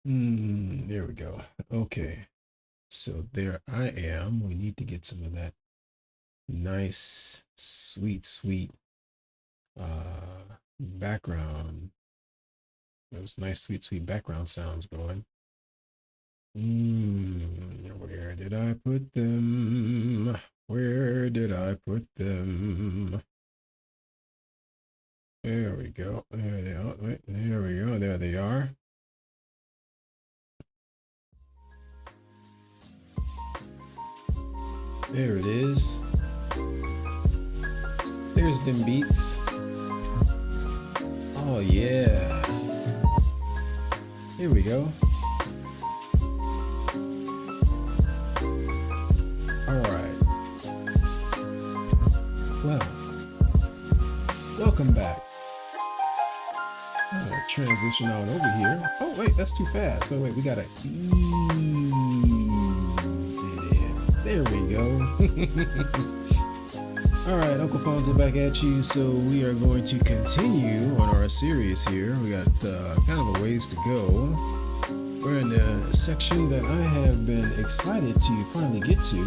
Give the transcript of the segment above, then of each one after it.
There we go. Okay. So there I am. We need to get some of that nice, sweet background. Those nice, sweet background sounds going. Where did I put them? Where did I put them? There we go. There they are. Wait, there we go. There they are. There it is. There's them beats. Oh yeah. Here we go. All right. Well, welcome back. I'm gonna transition on over here. Oh wait, that's too fast. Wait, we gotta ease it in. There we go. All right, Uncle Fonzo back at you. So we are going to continue on our series here. We got kind of a ways to go. We're in a section that I have been excited to finally get to,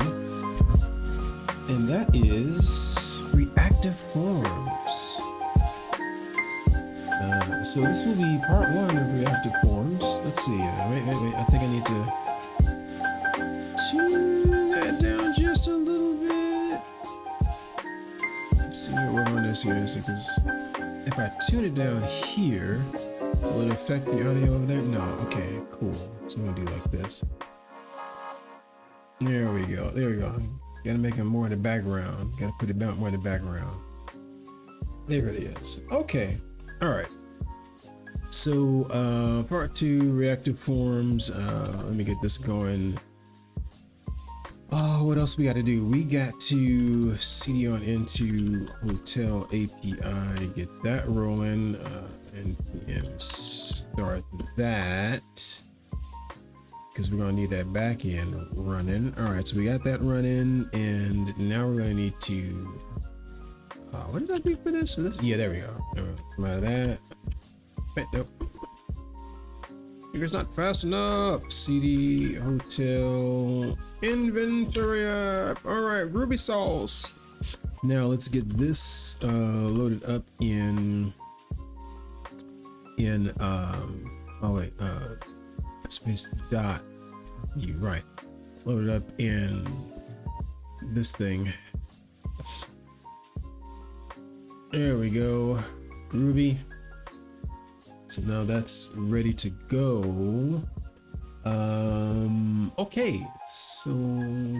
and that is reactive forms. So this will be part one of reactive forms. Let's see. Wait. I think I need to tune that down just a little bit. Let's see what we're on this here. Because if I tune it down here, will it affect the audio over there? No. Okay, cool. So I'm gonna do like this. There we go. There we go. Gotta make it more in the background. Gotta put it more in the background. There it is. Okay. All right. So part two, reactive forms. Let me get this going. What else we got to do? We got to CD on into hotel API, get that rolling, and start that because we're gonna need that back end running. All right, so we got that running, and now we're gonna need to. What did I do for this? Yeah, there we go. Come out of that. Wait, nope. It's not fast enough. CD hotel inventory app. All right, Ruby sauce. Now let's get this loaded up in oh wait, space dot. You right. Loaded up in this thing. There we go. Groovy. So now that's ready to go. Okay, so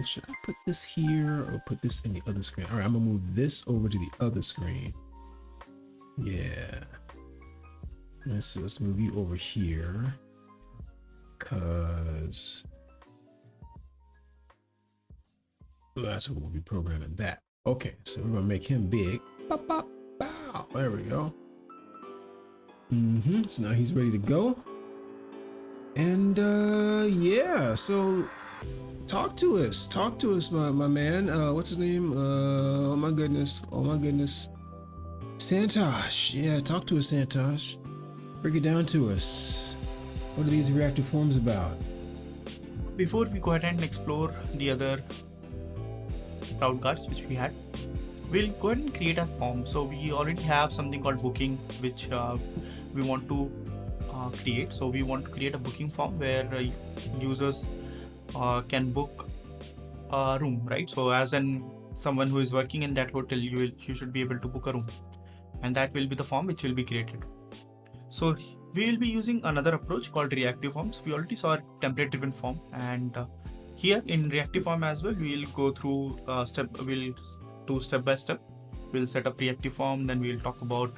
should I put this here or put this in the other screen? All right, I'm gonna move this over to the other screen. Yeah. Let's move you over here. Cause that's what we'll be programming that. Okay, so we're gonna make him big. Bop, bop, bow. There we go. So now he's ready to go. And yeah, so talk to us, my man. What's his name? Oh my goodness, Santosh. Yeah, talk to us, Santosh. Break it down to us. What are these reactive forms about? Before we go ahead and explore the other route cards which we had, we'll go ahead and create a form. So we already have something called booking, which we want to create. So we want to create a booking form where users can book a room, right? So as someone who is working in that hotel, you should be able to book a room, and that will be the form which will be created. So we will be using another approach called reactive forms. We already saw a template driven form, and here in reactive form as well, we'll go through we'll do step by step. We'll set up reactive form, then we'll talk about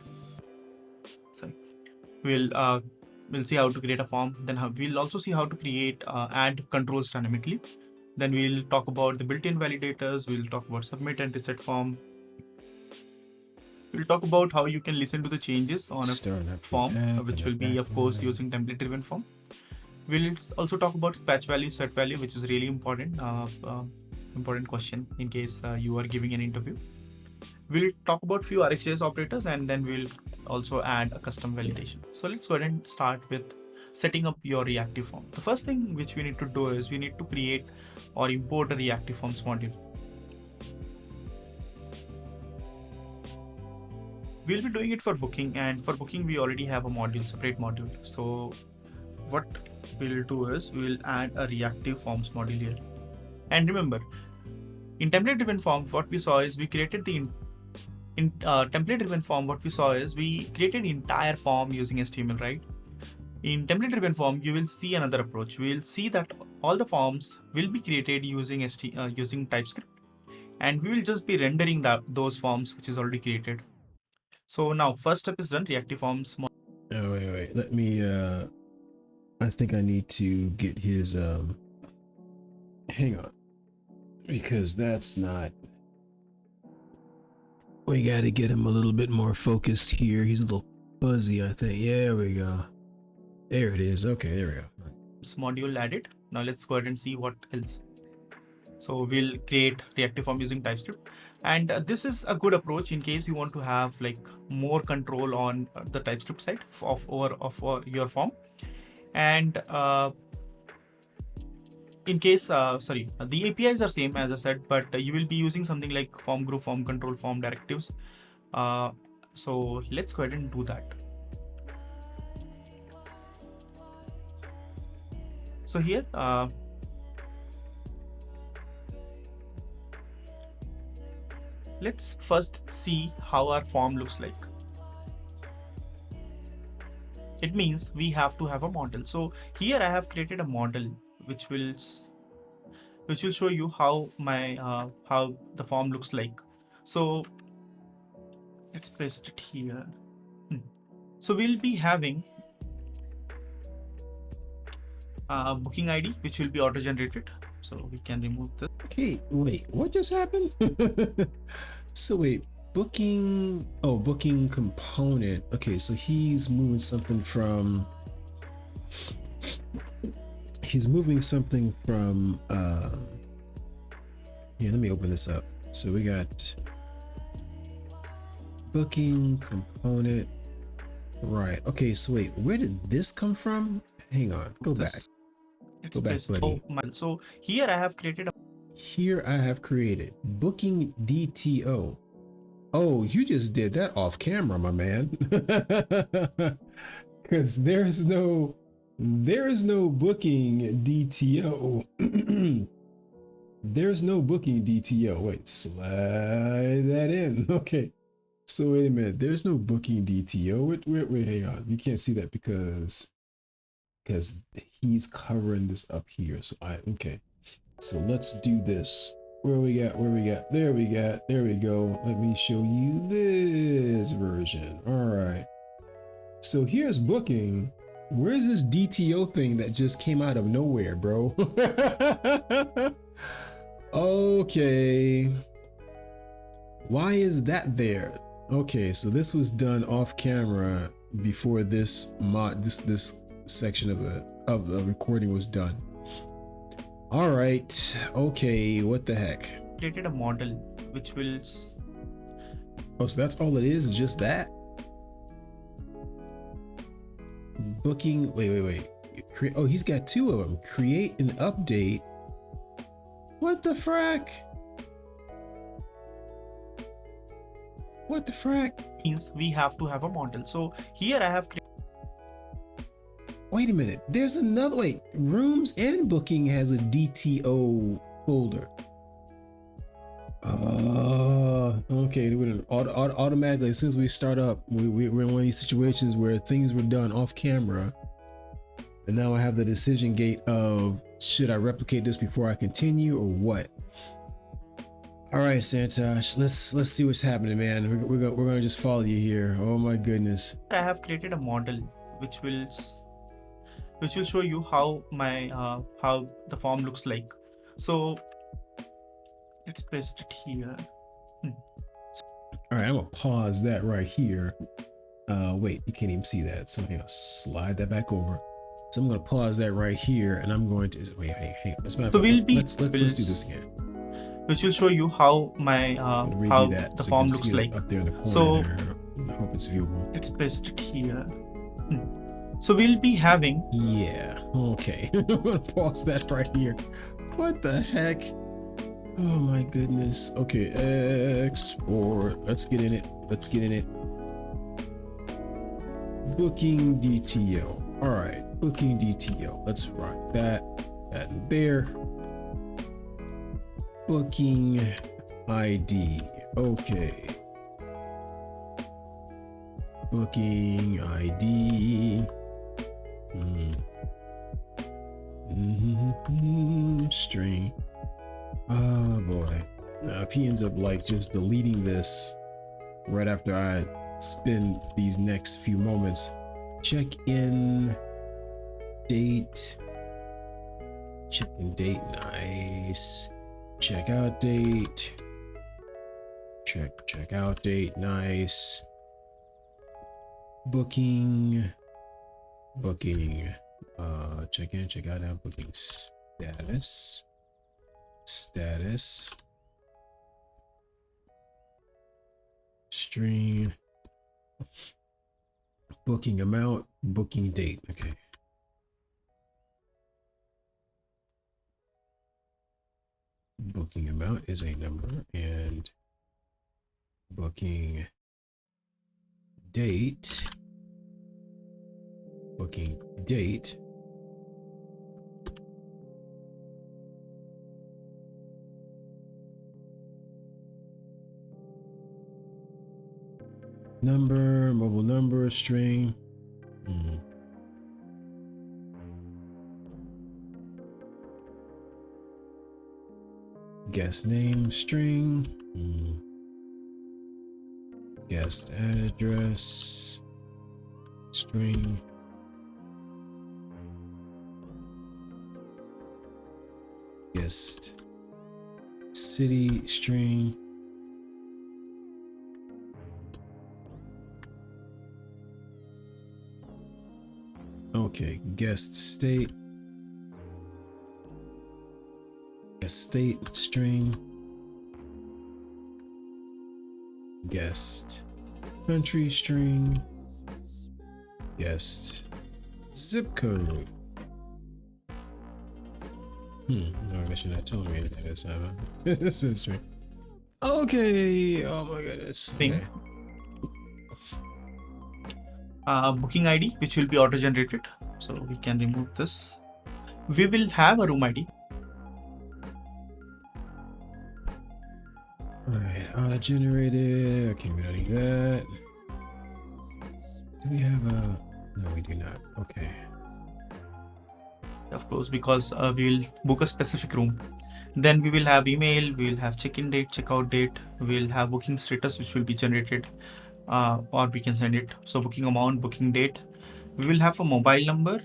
we'll see how to create a form, then we'll also see how to create add controls dynamically. Then we'll talk about the built-in validators, we'll talk about submit and reset form. We'll talk about how you can listen to the changes on a form, which will be of course using template driven form. We'll also talk about patch value, set value, which is really important question in case you are giving an interview. We'll talk about few RxJS operators, and then we'll also add a custom validation. So let's go ahead and start with setting up your reactive form. The first thing which we need to do is we need to create or import a reactive forms module. We'll be doing it for booking, and for booking we already have a module, separate module. So what we'll do is we'll add a reactive forms module here. And remember, in template driven form, what we saw is we created the template driven form, what we saw is we created the entire form using HTML, right? In template driven form, you will see another approach. We will see that all the forms will be created using using TypeScript, and we will just be rendering those forms which is already created. So now first step is done, reactive forms. Oh, wait. Let me, I think I need to get his, hang on. Because that's not, we got to get him a little bit more focused here. He's a little fuzzy, I think. Yeah, there we go. There it is. Okay, there we go. Module added. Now let's go ahead and see what else. So we'll create reactive form using TypeScript, and this is a good approach in case you want to have like more control on the TypeScript side of your form. And in case the APIs are same as I said, but you will be using something like form group, form control, form directives. So let's go ahead and do that. So here let's first see how our form looks like. It means we have to have a model. So here I have created a model which will show you how my how the form looks like. So let's paste it here. So we'll be having booking ID which will be auto generated, so we can remove this. Okay, wait, what just happened? So wait, booking, oh, booking component. Okay, so he's moving something from, yeah, let me open this up. So we got booking component, right? Okay, so wait, where did this come from? Hang on, go back. It's Go back, buddy. So here I have created booking DTO. Oh, you just did that off camera, my man. Because there is no booking DTO. There's no booking DTO. Wait, slide that in. Okay. So wait a minute. There's no booking DTO. Wait, hang on. You can't see that because he's covering this up here. So okay. So let's do this. Where we got? There we go. Let me show you this version. All right. So here's booking. Where's this DTO thing that just came out of nowhere, bro? Okay. Why is that there? Okay, so this was done off camera before this this section of the recording was done. All right. Okay, what the heck? Created a model which will. Oh, so that's all it is? Just that? Booking. Wait. Oh, he's got two of them. Create and update. What the frack? What the frack? Means we have to have a model. So here I have. Wait a minute. There's another. Wait. Rooms and booking has a DTO folder. Okay. Automatically, as soon as we start up, we're in one of these situations where things were done off camera, and now I have the decision gate of should I replicate this before I continue or what? All right, Santosh, let's see what's happening, man. We're gonna just follow you here. Oh my goodness. I have created a model which will show you how my how the form looks like. So let's paste it here. All right, I'm gonna pause that right here. Wait, you can't even see that, so I'm gonna slide that back over. So I'm gonna pause that right here, and I'm going to wait. Hang on. So let's do this again. Which will show you how my how the form looks like up there in the corner. So there. I hope it's viewable. it's paste it here. So we'll be having, Yeah, okay. I'm gonna pause that right here. What the heck? Oh my goodness. Okay, export. Let's get in it. Let's get in it. Booking DTO. All right, booking DTO. Let's rock that. That and there. Booking ID. Okay. Booking ID. String. Oh boy. Now if he ends up like just deleting this right after I spend these next few moments, check in date. Check in date. Nice. Check out date. Check out date. Nice. Booking. Check in, check out, booking status. String. Booking amount, booking date. Okay. Booking amount is a number, and booking date. Booking date. Number, mobile number, string. Guest name, string. Guest address, string. Guest city, string. Okay, guest state. Guest state, string. Guest country, string. Guest zip code. No, I guess you're not telling me anything this time. This is string. Okay. Oh my goodness. thing. Okay. Booking ID, which will be auto generated. So we can remove this. We will have a room ID. Alright, auto generated. Okay, we don't need that. Do we have a. No, we do not. Okay. Of course, because we will book a specific room. Then we will have email, we will have check-in date, check-out date, we will have booking status, which will be generated, or we can send it. So booking amount, booking date. We will have a mobile number,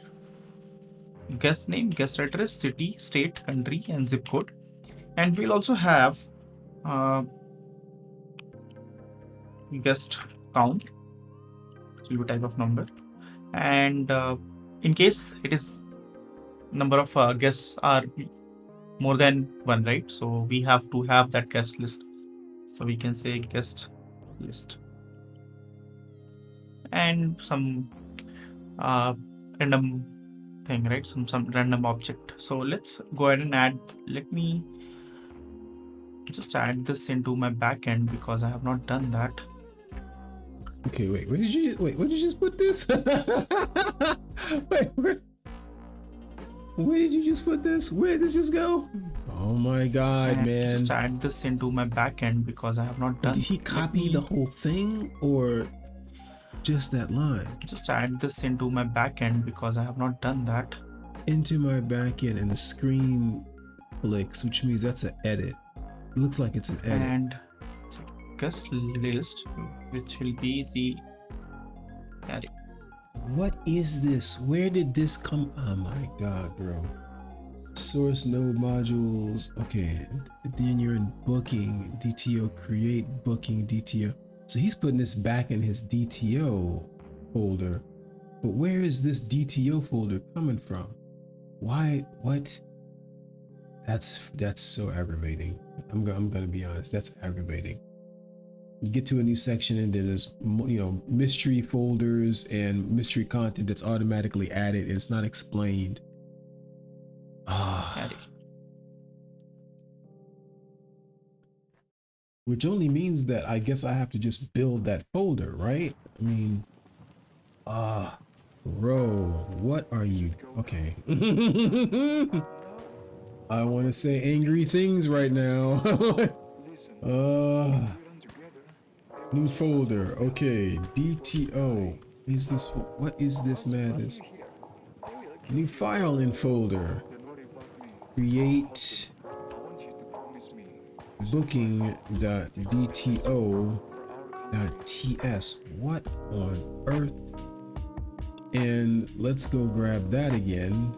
guest name, guest address, city, state, country, and zip code. And we'll also have guest count, which will be type of number. And in case it is number of guests are more than one, right? So we have to have that guest list. So we can say guest list and some random thing, right? Some random object. So let's go ahead and add. Let me just add this into my backend because I have not done that. Okay, wait. Where did you just put this? Wait, where did you just put this? Where did this just go? Oh my god, And man. just add this into my backend because I have not done. Did he copy the whole thing or just that line? Just add this into my backend because I have not done that. Into my backend, and the screen flicks, which means that's an edit. It looks like it's an edit. And guest list, which will be the array. What is this? Where did this come? Oh my god, bro. Source node modules. Okay, then you're in booking DTO, create booking DTO. So he's putting this back in his DTO folder. But where is this DTO folder coming from? Why? What? That's so aggravating. I'm gonna be honest. That's aggravating. You get to a new section and then there's, you know, mystery folders and mystery content that's automatically added and it's not explained. Which only means that I guess I have to just build that folder, right? I mean, bro, what are you? Okay. I want to say angry things right now. New folder. Okay, DTO. Is this, what is this madness? New file in folder. Create booking.dto.ts. What on earth? And let's go grab that again.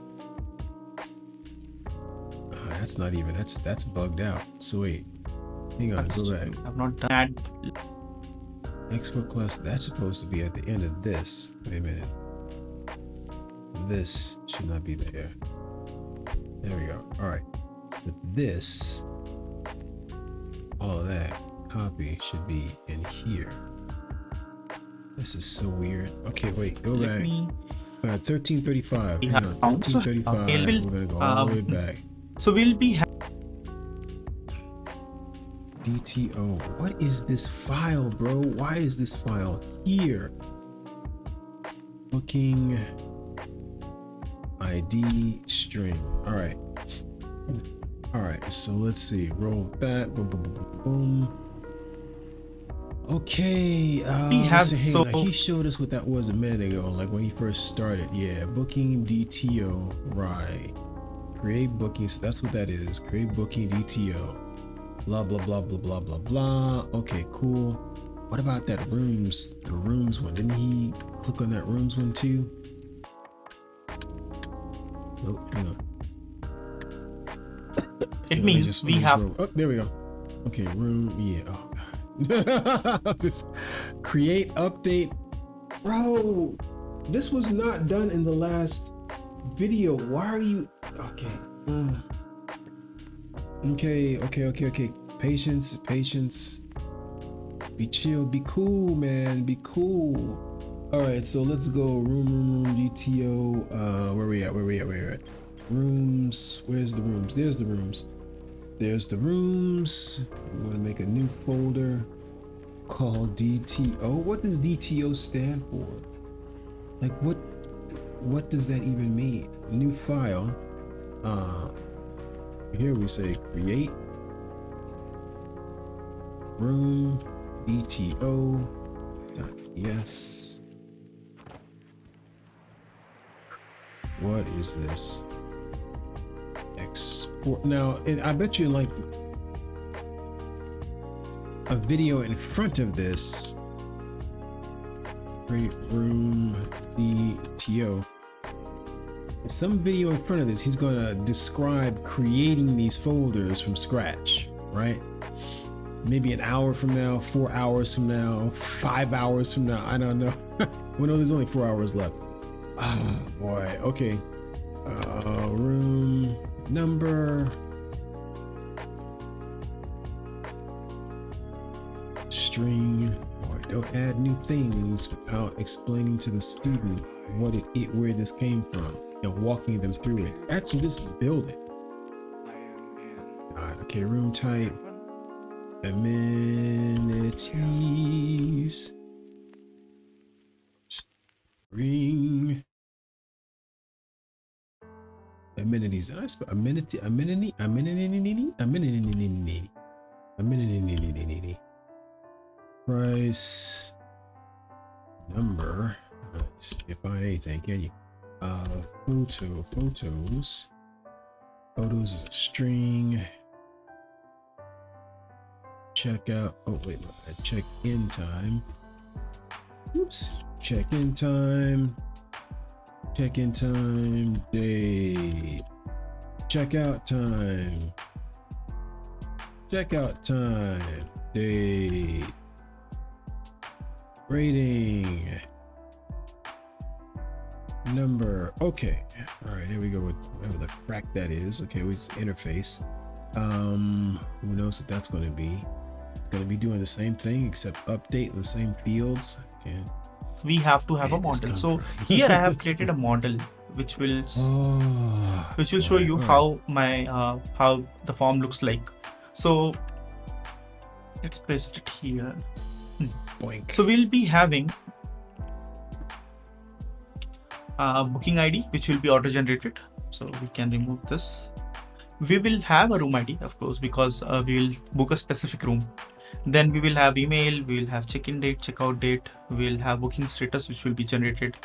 That's not even, that's bugged out. So wait, hang on, go back. I've not done that. Export class, that's supposed to be at the end of this. Wait a minute. This should not be there. There we go. All right. With this, all of that copy should be in here. This is so weird. Okay, wait, go back. 1335. Hang on, 1335. We're gonna go all the way back. So we'll be DTO. What is this file, bro? Why is this file here? Booking ID string. All right. All right. So let's see. Roll that. Boom, boom, boom, boom, boom. Okay. So he showed us what that was a minute ago, like when he first started. Yeah. Booking DTO. Right. Create bookings. That's what that is. Create booking DTO. Blah blah blah blah blah blah blah. Okay, cool. What about that rooms? The rooms one. Didn't he click on that rooms one too? Nope. Hang on. It means we have. Oh, there we go. Okay, room. Yeah. Oh god. Just create update. Bro, this was not done in the last video. Why are you? Okay. Okay. Patience. Be chill. Be cool, man. Be cool. All right, so let's go. Room. DTO. Where we at? Rooms. Where's the rooms? There's the rooms. I'm gonna make a new folder called DTO. What does DTO stand for? Like, what does that even mean? New file. Here we say create room DTO.ts. What is this? Export. Now, and I bet you like a video in front of this. Create room DTO. Some video in front of this, he's gonna describe creating these folders from scratch, right? Maybe an hour from now, 4 hours from now, 5 hours from now, I don't know. Well, no, there's only 4 hours left. Ah, boy, okay. Room number. String. Boy, don't add new things without explaining to the student what where this came from and walking them through it. Actually, just build it. Okay, room type. Amenities. String. Amenities. And I spell amenity. Price. Number. Can't find anything, can you? Photos. Photos is a string. Checkout. Oh wait, check in time. Oops. Check in time. Date. Checkout time. Date. Rating. Number. Okay. All right. Here we go with whatever the crack that is. Okay. With interface. Who knows what that's going to be? It's gonna be doing the same thing except update the same fields. Okay. We have to have a model. So here I have created a model which will show you how my how the form looks like. So let's paste it here. Boink. So we'll be having booking ID which will be auto generated. So we can remove this. We will have a room ID, of course, because we will book a specific room. Then we will have email, we will have check-in date, check-out date, we will have booking status which will be generated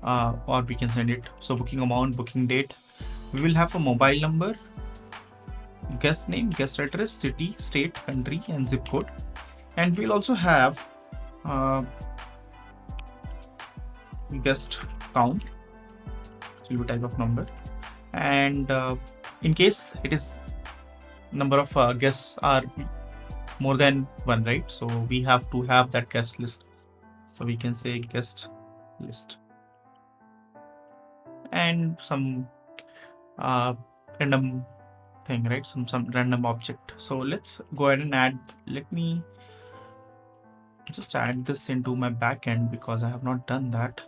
or we can send it. So booking amount, booking date. We will have a mobile number, guest name, guest address, city, state, country and zip code. And we'll also have guest count, which will be type of number. And in case it is number of guests are more than one, right? So we have to have that guest list. So we can say guest list and some random thing, right? Some random object. So let's go ahead and add. Let me just add this into my backend because I have not done that.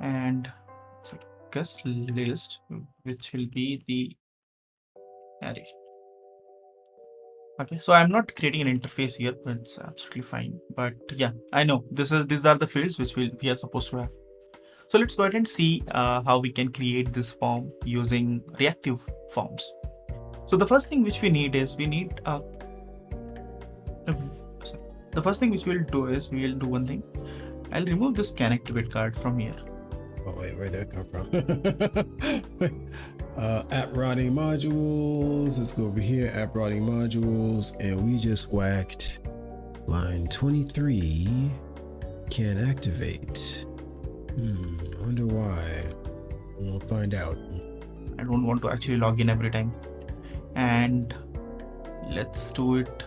And it's a guest list which will be the array. Okay, so I'm not creating an interface here, but it's absolutely fine. But yeah, I know these are the fields which we are supposed to have. So let's go ahead and see how we can create this form using reactive forms. So the first thing which we need is the first thing which we'll do is we will do one thing. I'll remove this can activate card from here. Oh wait, where'd that come from? App routing modules. Let's go over here, app routing modules, and we just whacked line 23 can activate. I wonder why. We'll find out. I don't want to actually log in every time. And let's do it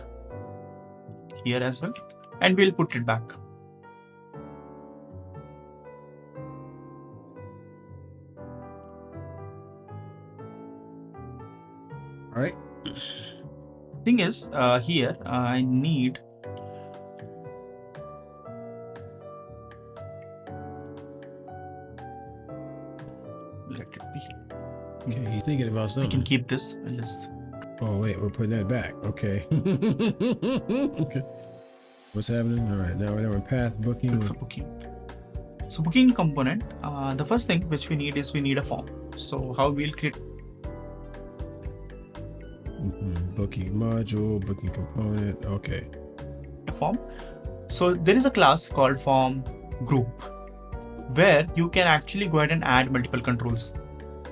here as well. And we'll put it back. All right. Thing is, here I need let it be. Okay, he's thinking about I something. can keep this. I'll just. Oh wait, we're putting that back. Okay. Okay. What's happening? All right, now we're in path booking. For booking. So booking component. The first thing which we need is we need a form. So how we'll create booking module, booking component. Okay. a form. So there is a class called form group where you can actually go ahead and add multiple controls.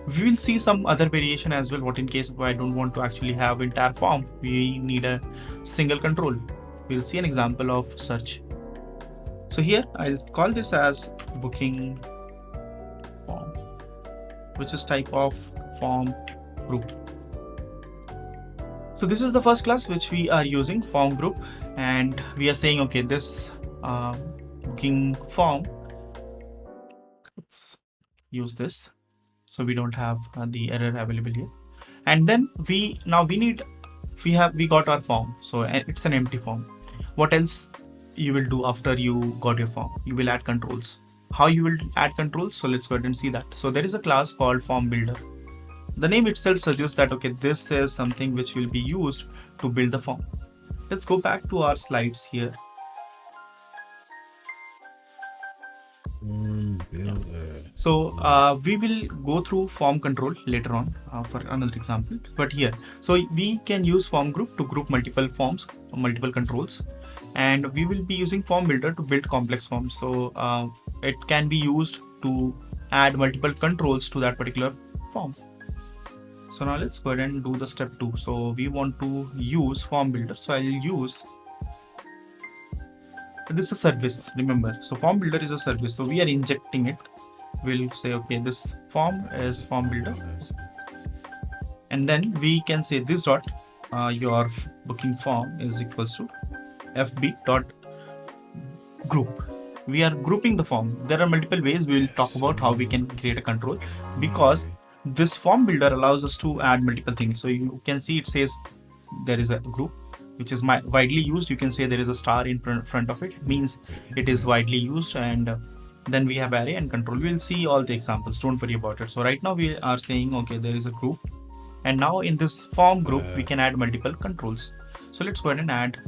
We will see some other variation as well. What in case I don't want to actually have entire form, we need a single control. We'll see an example of such. So here I'll call this as booking form, which is type of form group. So this is the first class which we are using, form group, and we are saying, okay, this booking form, let's use this so we don't have the error available here. And then we got our form, so it's an empty form. What else you will do after you got your form? You will add controls. How you will add controls? So let's go ahead and see that. So there is a class called form builder. The name itself suggests that, okay, this is something which will be used to build the form. Let's go back to our slides here. So we will go through form control later on for another example. But here, so we can use form group to group multiple forms, multiple controls, and we will be using form builder to build complex forms. So it can be used to add multiple controls to that particular form. So now let's go ahead and do the step 2. So we want to use form builder. So I'll use, this is a service, remember. So form builder is a service. So we are injecting it. We'll say, okay, this form is form builder. And then we can say this dot, your booking form is equals to fb dot group. We are grouping the form. There are multiple ways. We will talk about how we can create a control, because this form builder allows us to add multiple things. So you can see it says there is a group which is widely used. You can say there is a star in front of it. It means it is widely used. And then we have array and control. We'll see all the examples. Don't worry about it. So right now we are saying, okay, there is a group. And now in this form group, we can add multiple controls. So let's go ahead and add.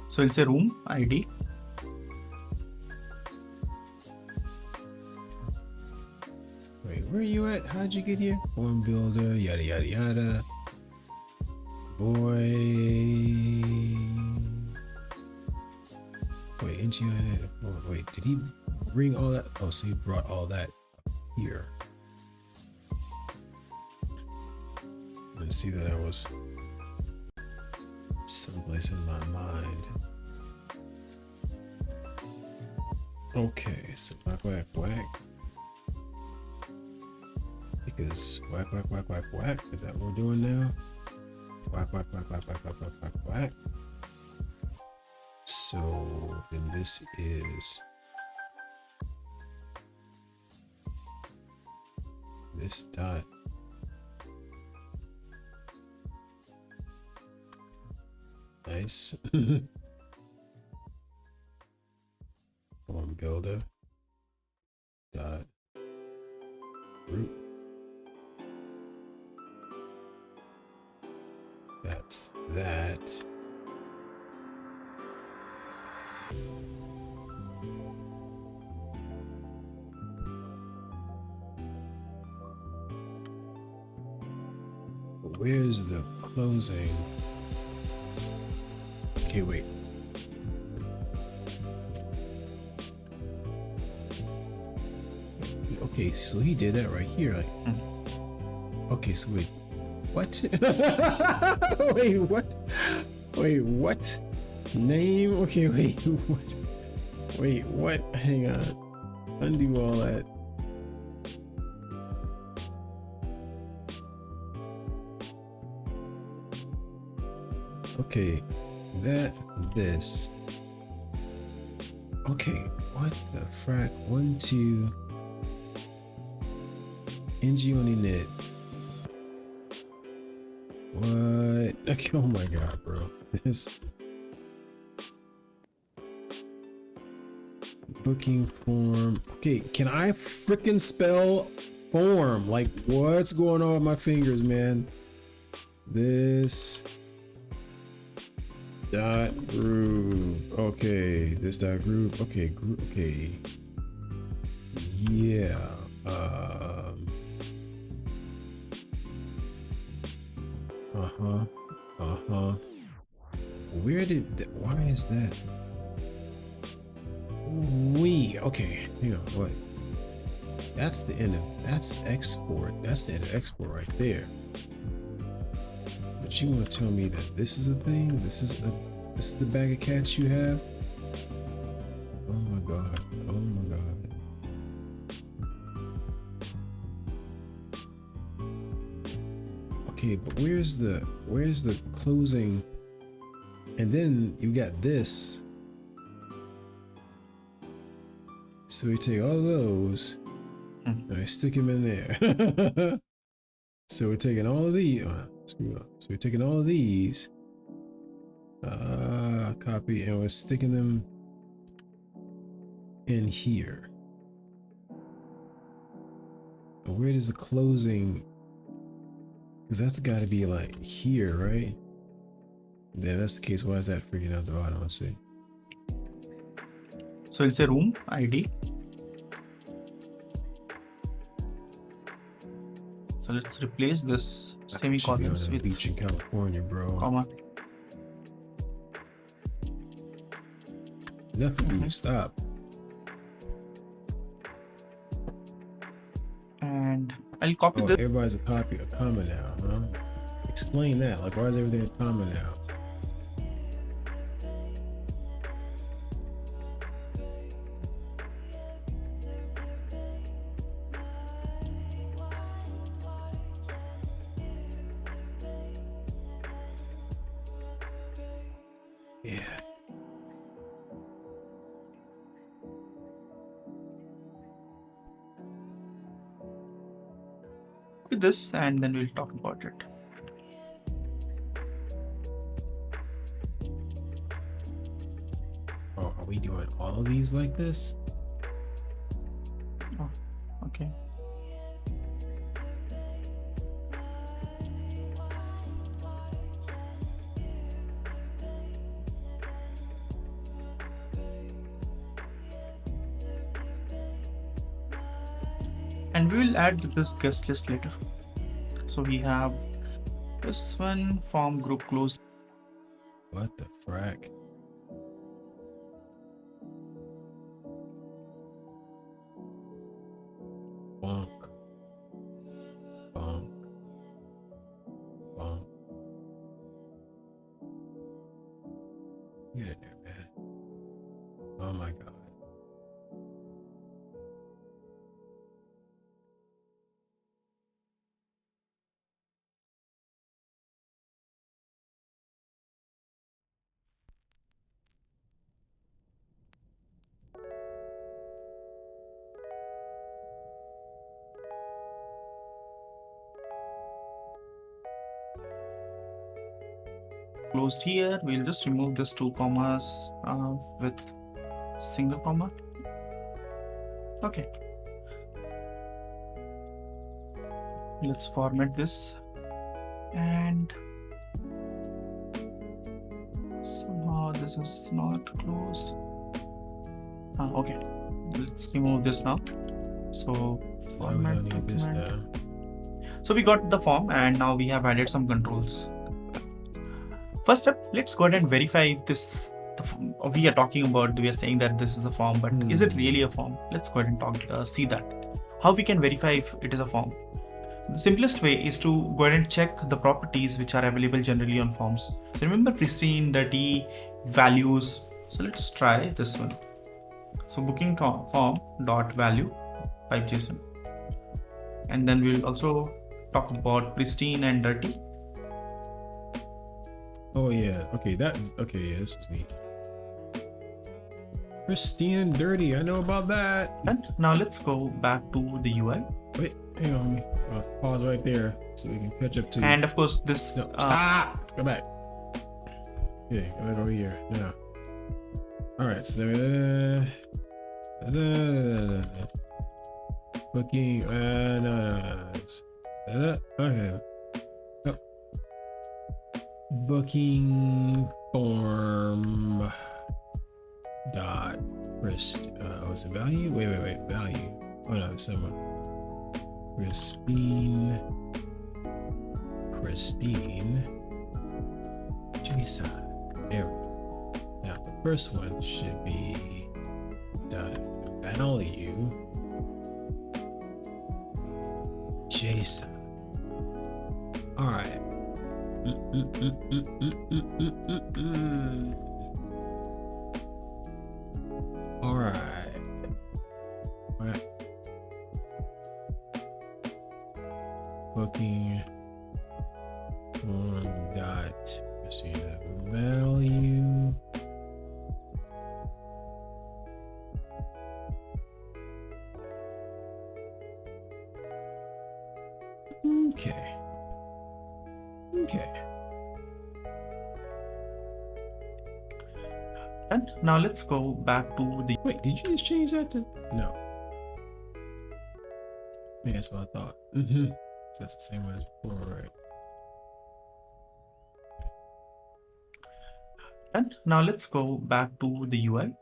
So we'll say room ID. Wait, where are you at? How'd you get here? Form builder, yada yada yada. Boy. Wait, NGI. Oh, wait, did he bring all that? Oh, so he brought all that up here. Let's see that I was someplace in my mind. Okay, so whack, whack, whack. Because whack, whack, whack, whack, whack. Is that what we're doing now? Whack, whack, whack, whack, whack, whack, whack, whack, whack. So then this is this dot. Nice. Form builder dot root. That's that. Where's the closing? Okay, wait. Okay, so he did that right here. Like, okay, so wait, what? Wait, what? Wait, what? Name? Okay, wait, what? Wait, what? Hang on. Undo all that. Okay, this. Okay, what the frack? 1, 2. NG on init. What? Okay, oh my god, bro. This booking form. Okay, can I freaking spell form? Like, what's going on with my fingers, man? This dot group. Okay, this dot group. Okay, group. Okay, yeah. Where did why is that? Okay, hang on, what? That's the end of that's export. That's the end of export right there. But you want to tell me that this is a thing? This is the bag of cats you have? Oh my god. Oh my god. Okay, but where's the closing? And then you got this. So we take all those and we stick them in there. So we're taking all of these. Screw up. So we're taking all of these. Copy, and we're sticking them in here. But where does the closing? Because that's got to be like here, right? Then that's the case. Why is that freaking out the bottom? Let's see. So it's a room ID. So let's replace this semicolons with beach in California, bro. Comma. Enough of you. Stop. And I'll copy this. Everybody's a comma now, huh? Explain that. Like, why is everything a comma now? Yeah. with this and then we'll talk about it. Oh, are we doing all of these like this? Oh, okay. And we will add this guest list later. So we have this one, form group closed. What the frack? Bonk. Bonk. Bonk. Get in there, man. Oh my god. Closed here. We'll just remove this 2 commas with single comma. Okay. Let's format this and somehow this is not closed. Okay. Let's remove this now. So format document. So we got the form and now we have added some controls. First step, let's go ahead and verify if this we are saying that this is a form, but is it really a form? Let's go ahead and see that. How we can verify if it is a form? The simplest way is to go ahead and check the properties which are available generally on forms. So remember pristine, dirty, values. So let's try this one. So booking form dot value pipe JSON, and then we'll also talk about pristine and dirty. Oh yeah, okay, yeah, this is neat. Pristine and dirty, I know about that. And now let's go back to the UI. Wait, hang on, I'll pause right there so we can catch up to you. And of course this... No, stop! Go back. Okay, go back over here, now. Alright, so booking, okay. Oh. Booking form dot what's the value? Wait, value. Oh no, someone. Pristine JSON. There we go. Now the first one should be dot value JSON. All right. All right. Booking on dot value. Okay. And now let's go back to the... Wait, did you just change that to... No. Yeah, that's what I thought. So that's the same one as before, right? And now let's go back to the UI.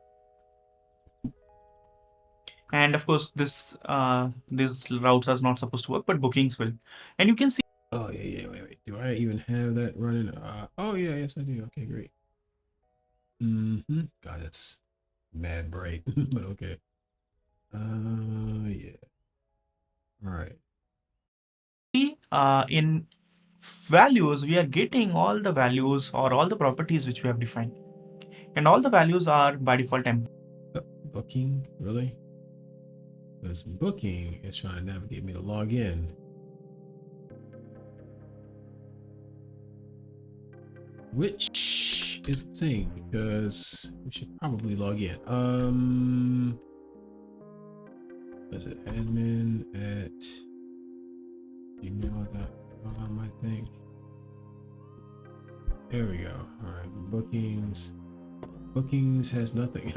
And of course this these routes are not supposed to work, but bookings will. And you can see... Oh yeah, wait. Do I even have that running? Oh yeah, yes I do. Okay, great. God, that's mad bright, but okay. Yeah. All right. See, in values, we are getting all the values or all the properties which we have defined, and all the values are by default temp. Booking, really? Because booking is trying to navigate me to log in. Which is the thing, because we should probably log in. What is it? Admin at You know that I think. There we go. All right, bookings. Bookings has nothing.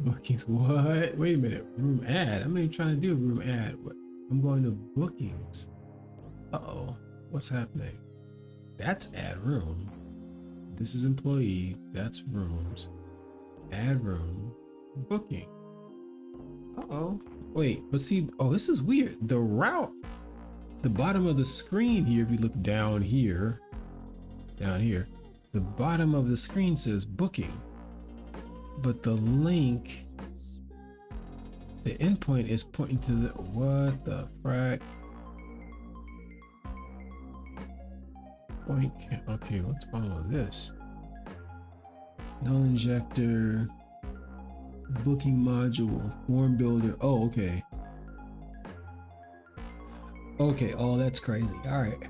Bookings, what? Wait a minute. Room ad. I'm not even trying to do a room ad. What? I'm going to bookings. Uh-oh. What's happening? That's add room. This is employee. That's rooms. Add room. Booking. Uh-oh. Wait, but see, oh, this is weird. The route, the bottom of the screen here, if you look down here, the bottom of the screen says booking. But the link, the endpoint is pointing to the, what the frack? Okay, what's all of this? Null injector, booking module, form builder. Oh, okay. Okay, oh, that's crazy. All right.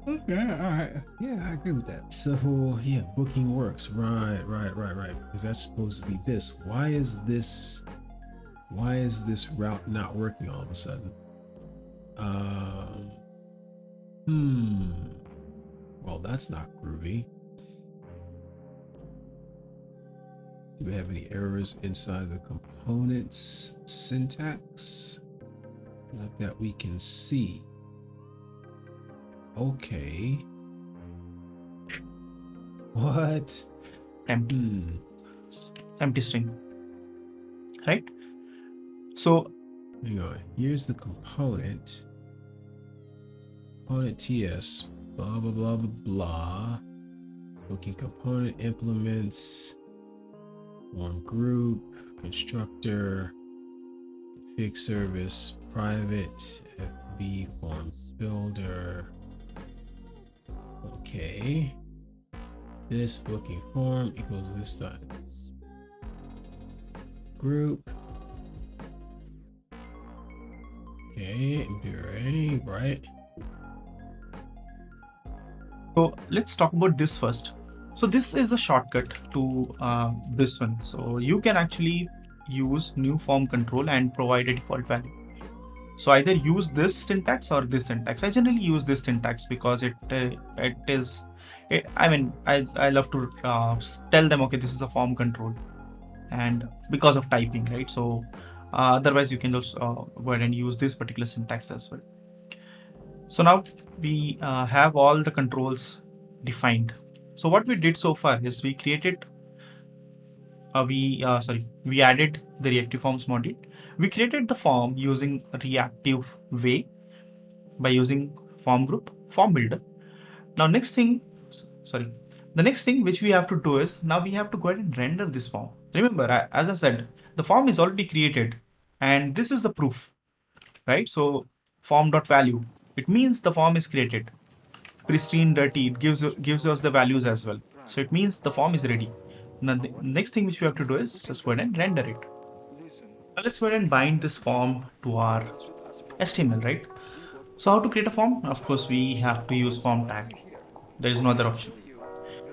Okay, all right. Yeah, I agree with that. So, yeah, booking works. Right. Because that's supposed to be this. Why is this route not working all of a sudden? Well, that's not groovy. Do we have any errors inside the components syntax? Like that we can see. Okay. What? Empty. Empty string. Right? So hang on. Here's the component. Component TS. Blah blah blah blah blah. Booking component implements. Form group. Constructor. Config service. Private. FB form builder. Okay. This booking form equals this dot group. Okay, MPRA, right? So let's talk about this first. So this is a shortcut to this one. So you can actually use new form control and provide a default value. So either use this syntax or this syntax. I generally use this syntax because I love to tell them, okay, this is a form control, and because of typing, right? So otherwise you can just go ahead and use this particular syntax as well. So now we have all the controls defined. So what we did so far is we created we added the reactive forms module. We created the form using reactive way by using form group, form builder. Now the next thing which we have to do is now we have to go ahead and render this form. Remember, as I said, the form is already created and this is the proof, right? So form.value, it means the form is created. Pristine, dirty, it gives us the values as well. So it means the form is ready. Now the next thing which we have to do is just go ahead and render it. Now let's go ahead and bind this form to our HTML, right? So how to create a form? Of course, we have to use form tag. There is no other option.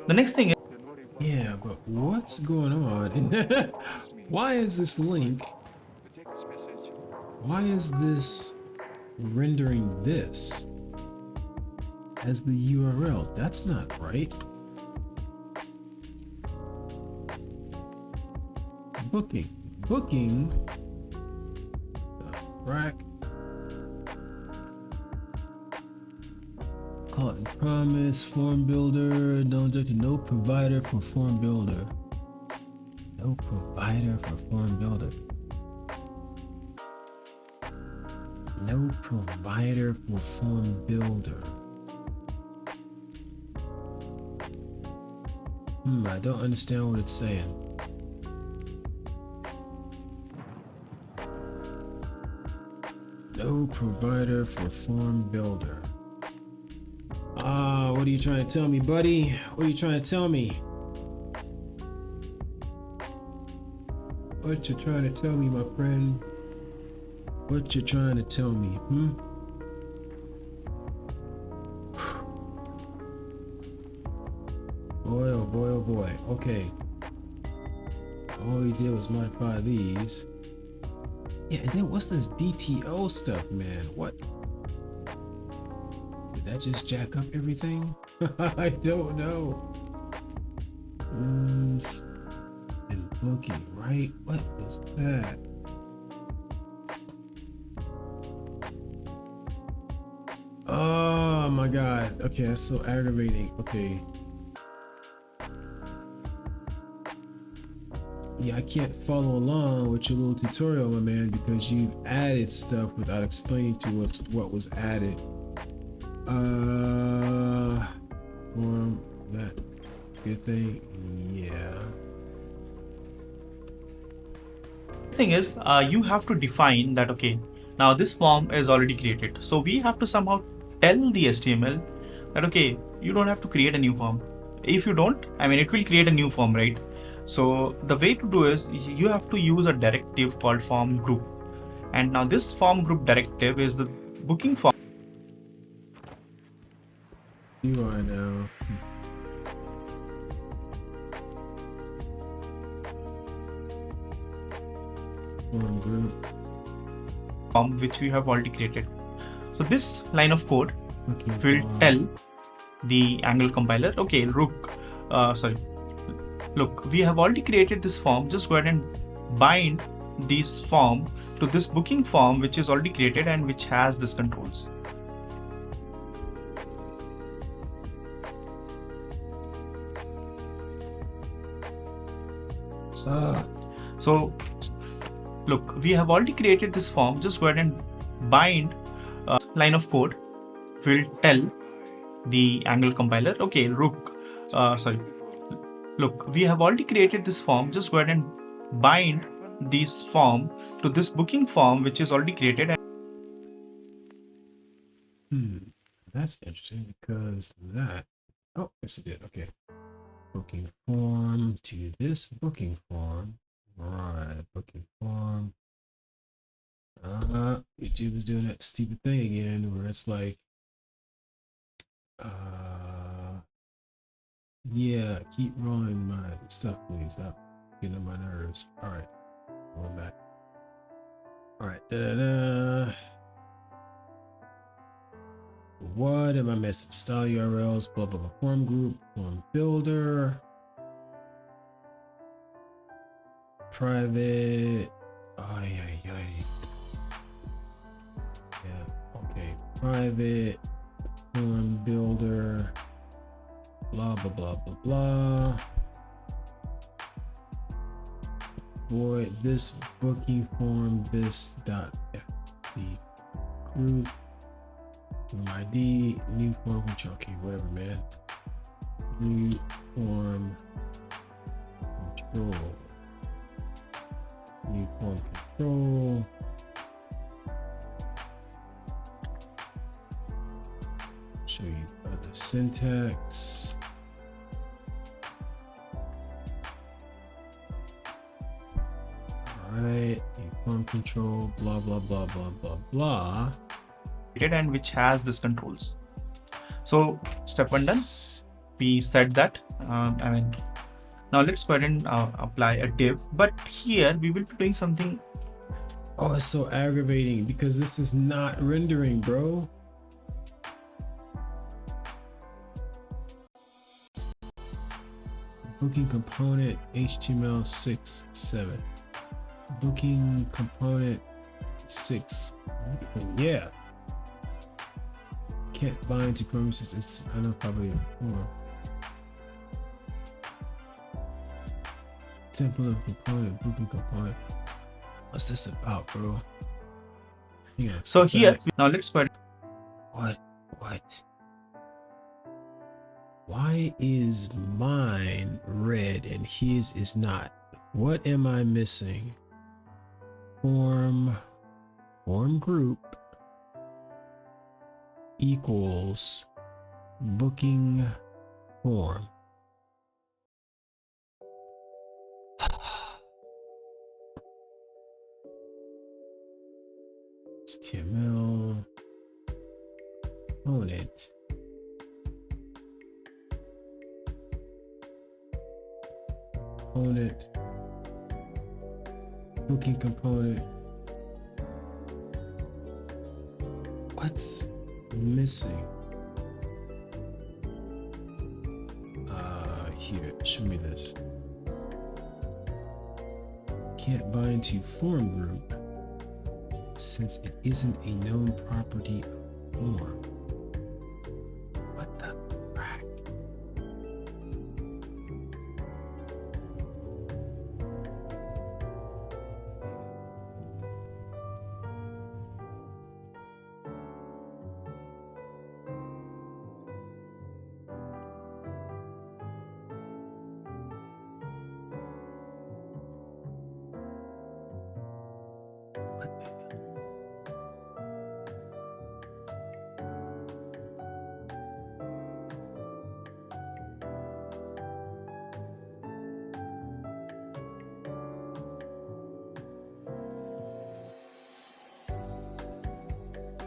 The next thing is, yeah, but what's going on? Why is this link? Why is this rendering this as the URL? That's not right. Booking. Rack. Call and promise, form builder, no provider for form builder. No provider for form builder. No provider for form builder. I don't understand what it's saying. No provider for form builder. What are you trying to tell me, buddy? What are you trying to tell me? What you trying to tell me, my friend? What you trying to tell me, Boy, oh boy, oh boy. Okay. All we did was modify these. Yeah, and then what's this DTO stuff, man? What? Did that just jack up everything? I don't know. Rooms and booking, right? What is that? Oh my god. Okay, that's so aggravating. Okay. Yeah, I can't follow along with your little tutorial, my man, because you've added stuff without explaining to us what was added. Form that good thing. Yeah. Thing is, you have to define that, okay, now this form is already created, so we have to somehow tell the HTML that, okay, you don't have to create a new form. If you don't, I mean, it will create a new form, right? So the way to do is you have to use a directive called form group, and now this form group directive is the booking form. You are now. Form group. Form which we have already created. So this line of code Okay, will tell the Angular compiler, okay, look, we have already created this form. Just go ahead and bind this form to this booking form which is already created and which has this controls. So look, we have already created this form. Just go ahead and bind line of code will tell the Angular compiler, okay, look, we have already created this form. Just go ahead and bind this form to this booking form which is already created. That's interesting because that. Oh, yes, it did. Okay. Booking form to this booking form. Right. Booking form. YouTube is doing that stupid thing again where it's like, yeah, keep rolling my stuff, please. Stop getting on my nerves. All right. Going back. All right. Da-da-da. What am I missing? Style URLs, blah, blah, blah. Form group, form builder, private. Oh, yeah. Yeah, okay. Private, form builder, blah, blah, blah, blah, blah. Void this booking form, this dot fb group. Form ID, new form control. Okay, whatever, man. New form control. New form control. Show you other syntax. All right, new form control. Blah blah blah blah blah blah. And which has this controls. So step one done. We said that. Now let's go ahead and apply a div. But here we will be doing something. Oh, it's so aggravating because this is not rendering, bro. Booking component HTML 6.7. Booking component 6. Yeah. Can't bind to Chrome's. It's I know probably a form. Template of component, booking component. What's this about, bro? Yeah. So here now let's go ahead. What? Why is mine red and his is not? What am I missing? Form group equals booking form. HTML component. Booking component What's missing? Here, show me this. Can't bind to form group since it isn't a known property of form. What the frack?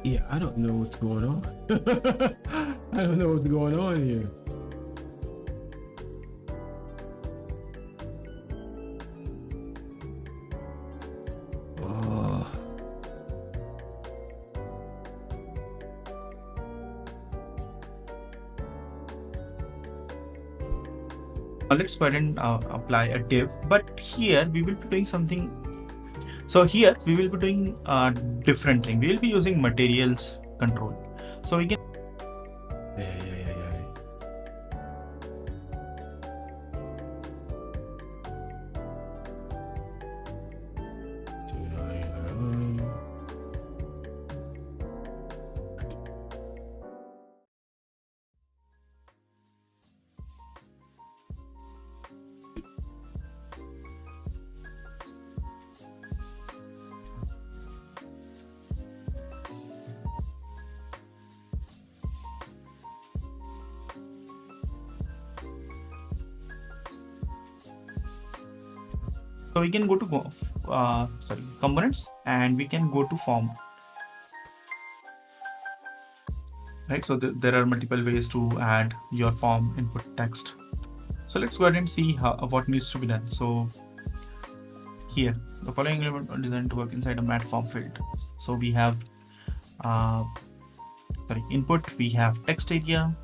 Yeah, I don't know what's going on. I don't know what's going on here. Oh. Let's go ahead and apply a div, but here we will be doing something. So here we will be doing a different thing. We will be using materials control. So we can go to components, and we can go to form. Right, so there are multiple ways to add your form input text. So let's go ahead and see what needs to be done. So here, the following element are designed to work inside a mat form field. So we have input, we have text area,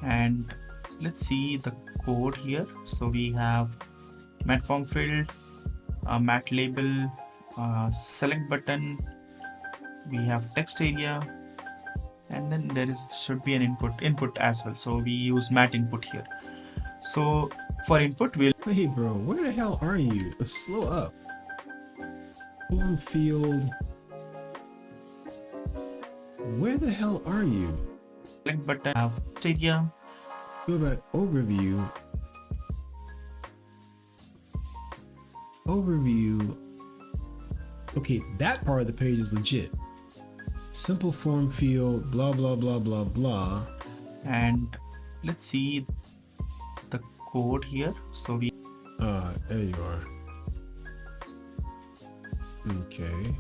and let's see the code here. So we have mat form field, mat label, select button, we have text area, and then there should be an input as well. So we use mat input here. So for input we'll Hey bro, where the hell are you? Slow up. Form field. Where the hell are you? select button, have text area. Go back, overview. Okay, that part of the page is legit. Simple form field, blah blah blah blah blah. And let's see the code here. So we there you are. Okay.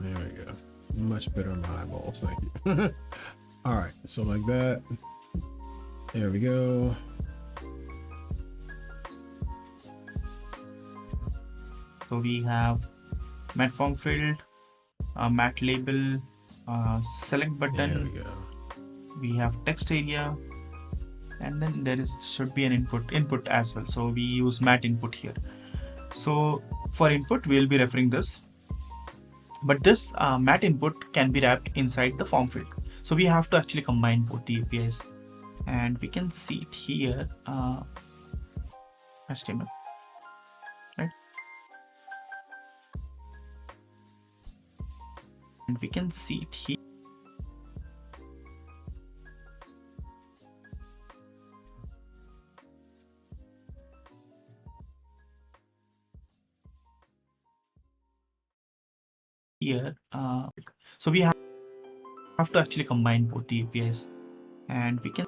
There we go. Much better on my eyeballs, thank you. All right, so like that. There we go. So we have mat form field, mat label, select button. There we go. We have text area, and then there should be an input as well. So we use mat input here. So for input we'll be referring this, but this mat input can be wrapped inside the form field. So we have to actually combine both the APIs, and we can see it here, HTML, right? And we can see it here. So we have to actually combine both the APIs, and we can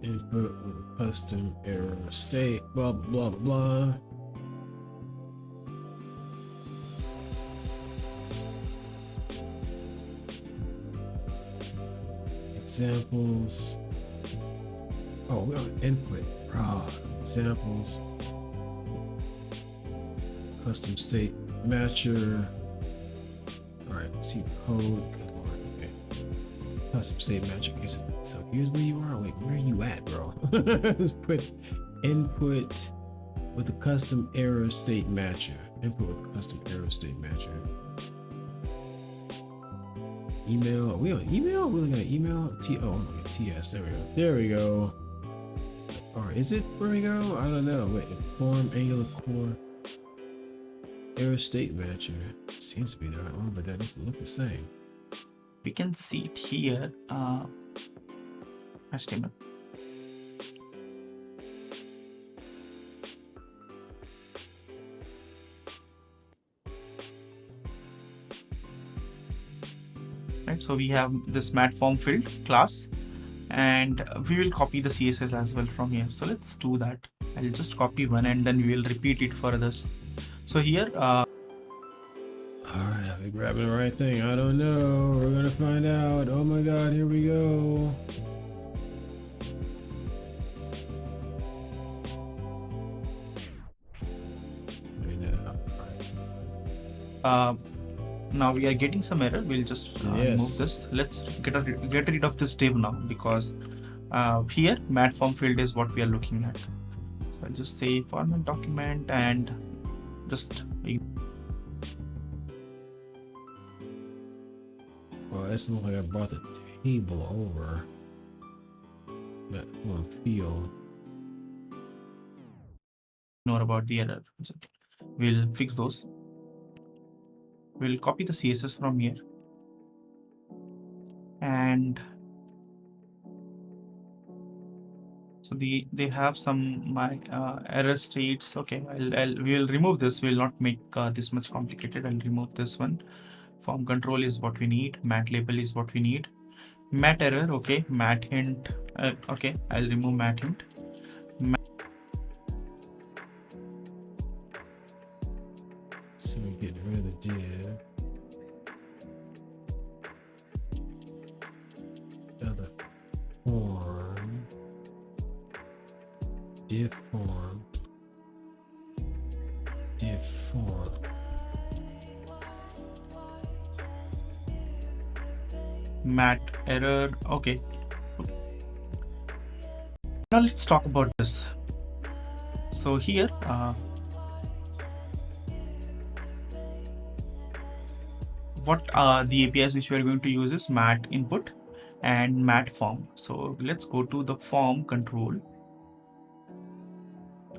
input custom error state, blah blah blah. examples. Oh, we're on input. Examples. Custom state matcher. All right, let's see code. Good lord. Okay. Custom state matcher. Okay, so here's where you are. Wait, where are you at, bro? Let's put input with a custom error state matcher. Input with a custom error state matcher. Email. Are we on email? We're looking at email. TS. There we go. There we go. Or is it where we go? I don't know. Wait, form angular core error state matcher seems to be the right one, but that doesn't look the same. We can see it here. HTML. Right, so we have this mat form field class, and we will copy the CSS as well from here. So let's do that. I'll just copy one and then we will repeat it for others. So here, all right, are we grabbing the right thing? I don't know. We're gonna find out. Oh my god, here we go. now we are getting some error. We'll just remove this. Let's get rid of this div now, because here mat form field is what we are looking at. So I'll just say format document and just well, it's not like I brought the table over that one field. ignore about the error. So we'll fix those. We'll copy the CSS from here, and so they have some error states. Okay, we will remove this. We'll not make this much complicated. I'll remove this one. Form control is what we need. Mat label is what we need. Mat error. Okay. Mat hint. Okay, I'll remove mat hint. So we get rid of the div. Other form. Div form. Div form. Mat error. Okay. Now let's talk about this. So here, what the APIs which we are going to use is mat input and mat form. So let's go to the form control,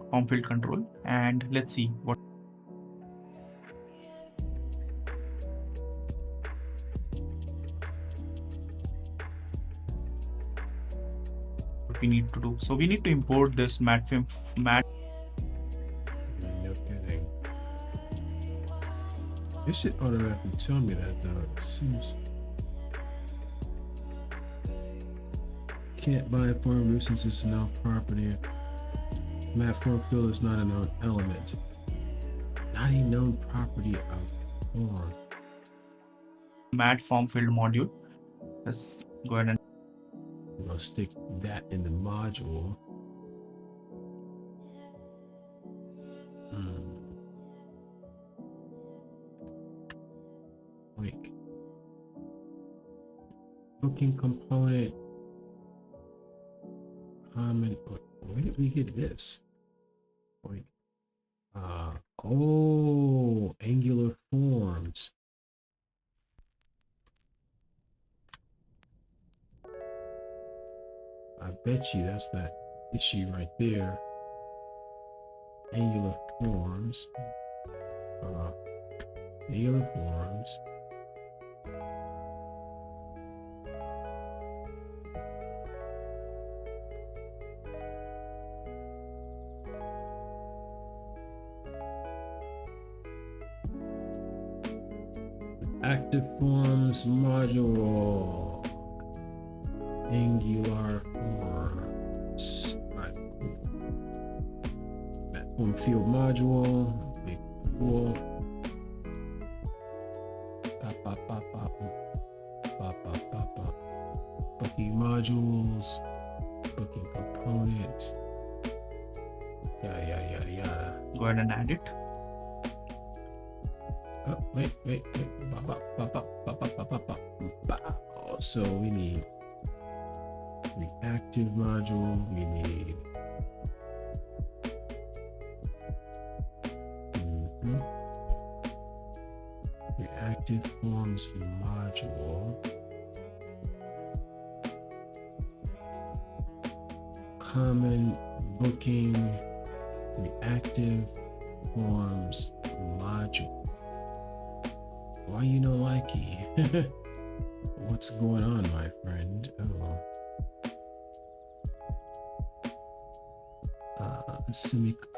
form field control, and let's see what we need to do. So we need to import this mat. No kidding. It should automatically tell me that though. It seems can't bind form root since it's a null property. Mat form field is not a known element. Not a known property of form. mat form field module. Let's go ahead and I'm gonna stick that in the module. Link. Booking component. Comment. Where did we get this? Link. Oh, Angular forms. I bet you that's that issue right there. Angular forms. Angular forms. Active forms module. Angular forms. Alright, cool. Mat form field module. Big cool. Booking module. modules, booking components, yada yada yada yada. Go ahead and add it. Oh, wait. So we need reactive module, we need reactive forms module, common booking reactive forms module. Why you no likey? What's going on, my friend? Oh.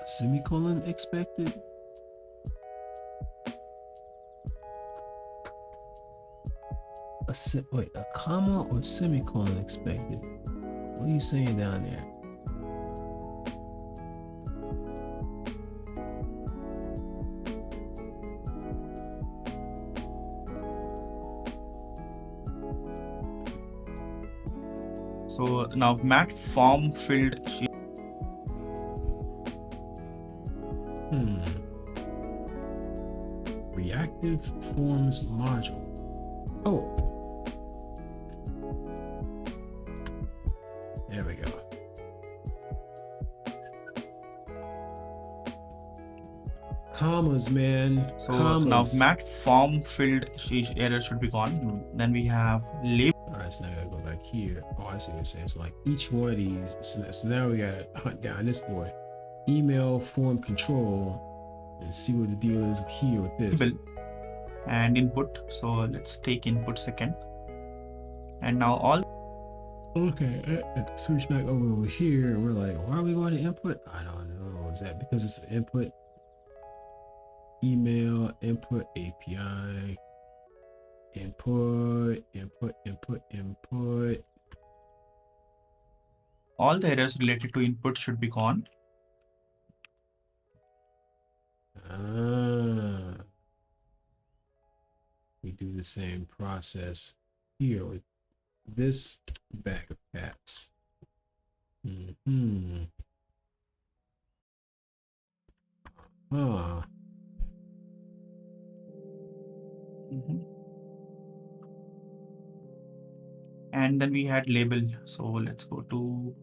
Semicolon expected? Wait, a comma or semicolon expected? What are you saying down there? So now mat form filled. Reactive forms module. Oh. There we go. Commas, man. So Commas. now mat form filled error should be gone. Then we have label. Alright, so now I gotta go back here. Oh, I see what you're saying. So like each one of these, so now we gotta hunt down this boy. Email form control and see what the deal is here with this. And input. So let's take input second. And now all. Okay, switch back over here. And we're like, why are we going to input? I don't know. Is that because it's input? Email, input, API, input. All the errors related to input should be gone. We do the same process here with this bag of cats. And then we had label. So let's go to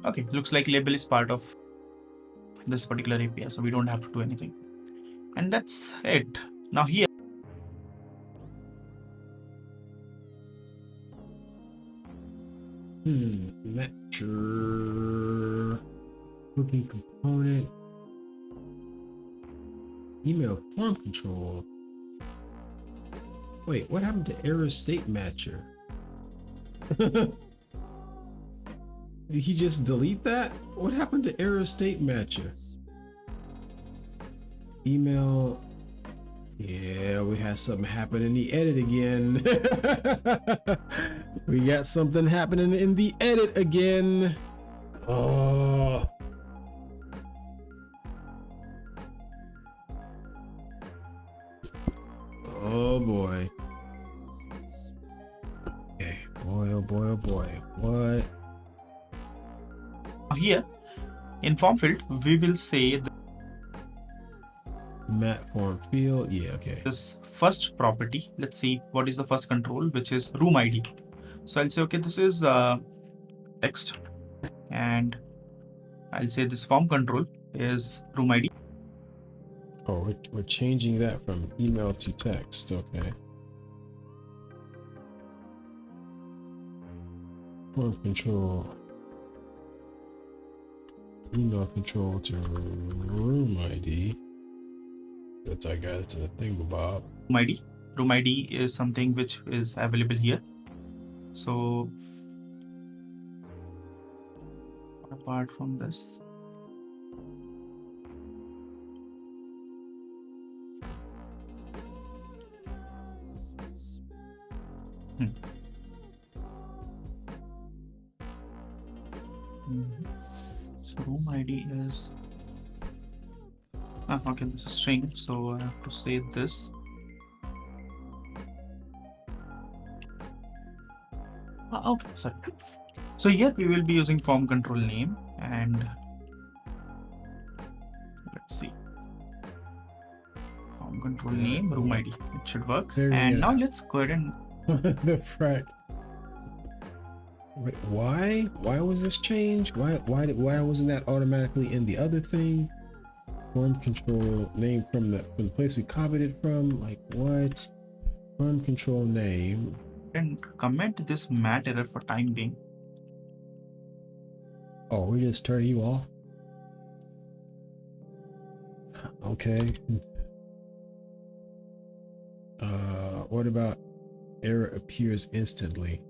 okay, looks like label is part of this particular API, so we don't have to do anything. And that's it. Now here, matcher, booking component, email form control. Wait, what happened to error state matcher? Did he just delete that? What happened to error state matcher? Email. Yeah, we had something happen in the edit again. We got something happening in the edit again. Oh. Oh boy. Okay. Boy, oh boy, oh boy. What? here in form field, we will say mat form field. Yeah, okay. This first property. Let's see what is the first control, which is room ID. So I'll say, okay, this is text, and I'll say this form control is room ID. Oh, we're changing that from email to text. Okay. Form control. Email control to room ID. That's I got it to the thingamabob. Room ID is something which is available here. So apart from this, So room ID is okay, this is string, so I have to say this. Okay, sorry. So here we will be using form control name, and let's see, form control name, room ID. It should work. And now let's go ahead and the frack. Wait, why? Why was this changed? Why wasn't that automatically in the other thing? Form control name from the place we copied it from. Like what? Form control name. and comment this mat error for time being. Oh, we just turn you off. Okay. What about error appears instantly?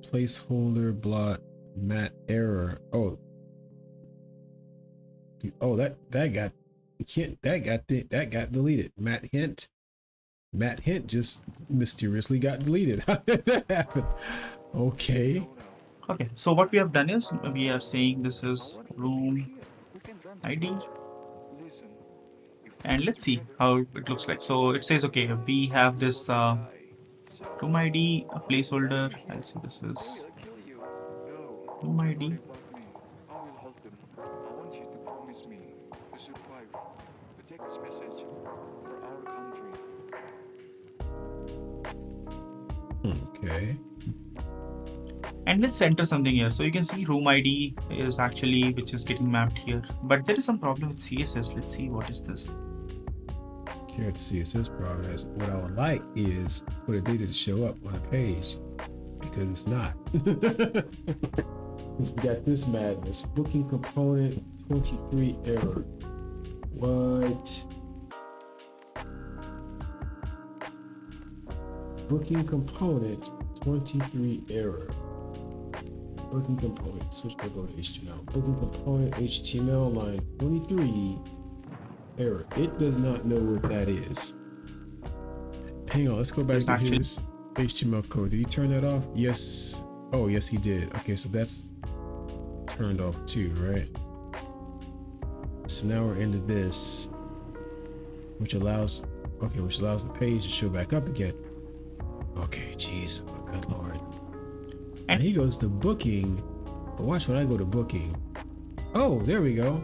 Placeholder blot mat error. Oh, that got that got deleted. Matt hint just mysteriously got deleted. How did that happen? Okay. Okay, so what we have done is we are saying this is room ID, and let's see how it looks like. So it says, okay, we have this room ID, a placeholder. I'll say this is room ID. Okay. And let's enter something here. So you can see room ID is actually which is getting mapped here, but there is some problem with CSS. Let's see what is this. Care to CSS progress. What I would like is for the data to show up on a page because it's not. We got this madness. Booking component 23 error. What? Booking component 23 error. Booking component, switch back over to HTML. Booking component HTML line 23 error. It does not know what that is. Hang on, let's go back to his HTML code. Did he turn that off? Yes. Oh, yes, he did. Okay, so that's turned off too, right? So now we're into this, which allows the page to show back up again. Okay, jeez, oh, good lord. And he goes to booking, but watch when I go to booking. Oh, there we go.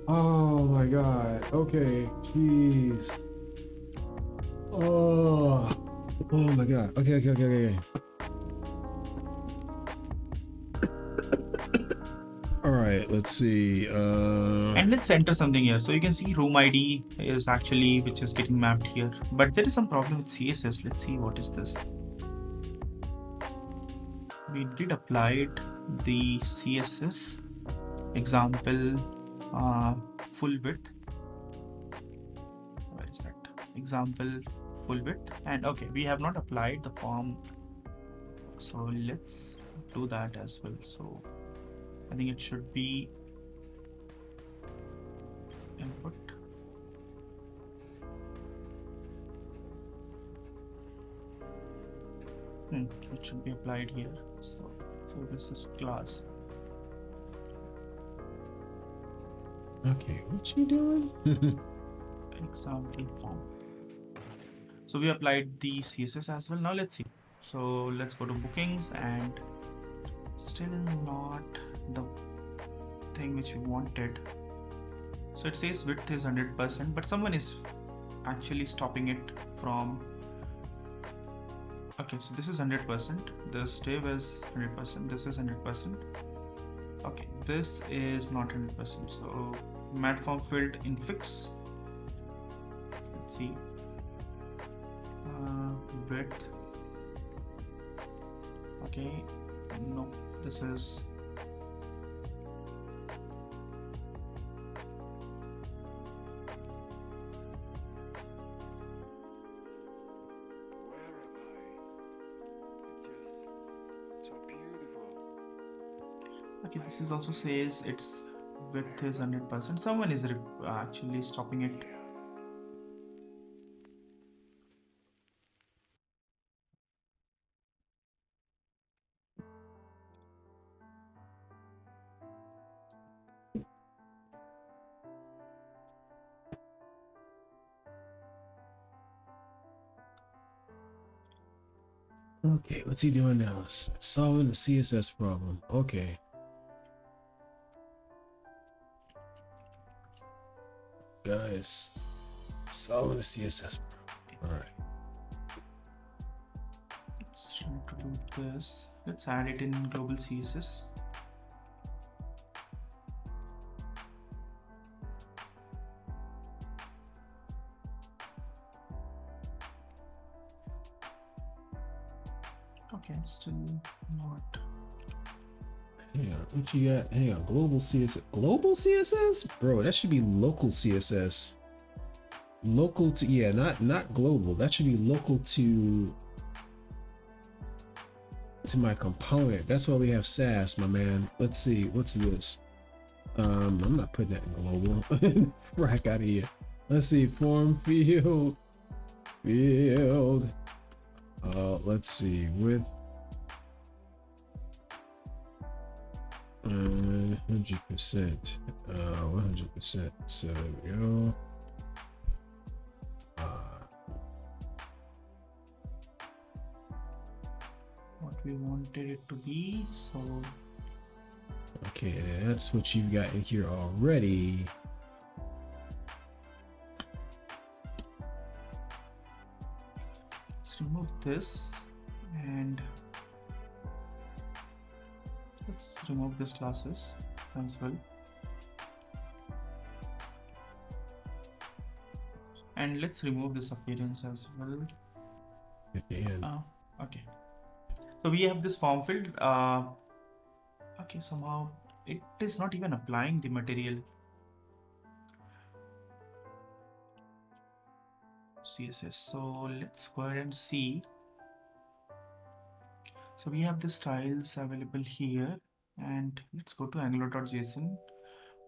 Oh my god. Okay, jeez. Oh my god. Okay. All right, let's see. And let's enter something here. So you can see room ID is actually which is getting mapped here, but there is some problem with CSS. Let's see what is this. We did apply the CSS example full width. Where is that example full width? And okay, we have not applied the form, so let's do that as well. So I think it should be input. It should be applied here. So this is class. Okay, what you doing? Example form. So we applied the CSS as well. Now let's see. So let's go to bookings, and still not the thing which we wanted. So it says width is 100%, but someone is actually stopping it from. Okay, so this is 100%. The div is 100%. This is 100%. Okay, this is not 100%. So mat form field in fix. Let's see. Width. Okay, no, this is. Okay, this is also says its width is 100%. Someone is actually stopping it. Okay, what's he doing now? Solving the CSS problem. Okay. Guys, solving the CSS problem. All right. Let's try to do this. Let's add it in global CSS. Okay, still not. Hang on, what you got? Hang on, global CSS. Global CSS? Bro, that should be local CSS. Local to, yeah, not global. That should be local to my component. That's why we have Sass, my man. Let's see, what's this? I'm not putting that in global. Rack out of here. Let's see, form field. Let's see, with 100%. 100%. So there we go. What we wanted it to be, so okay, that's what you've got in here already. let's remove this and let's remove this classes as well. And let's remove this appearance as well. Okay. So we have this form field. Okay, somehow it is not even applying the material. CSS. So let's go ahead and see. So we have the styles available here, and let's go to angular.json,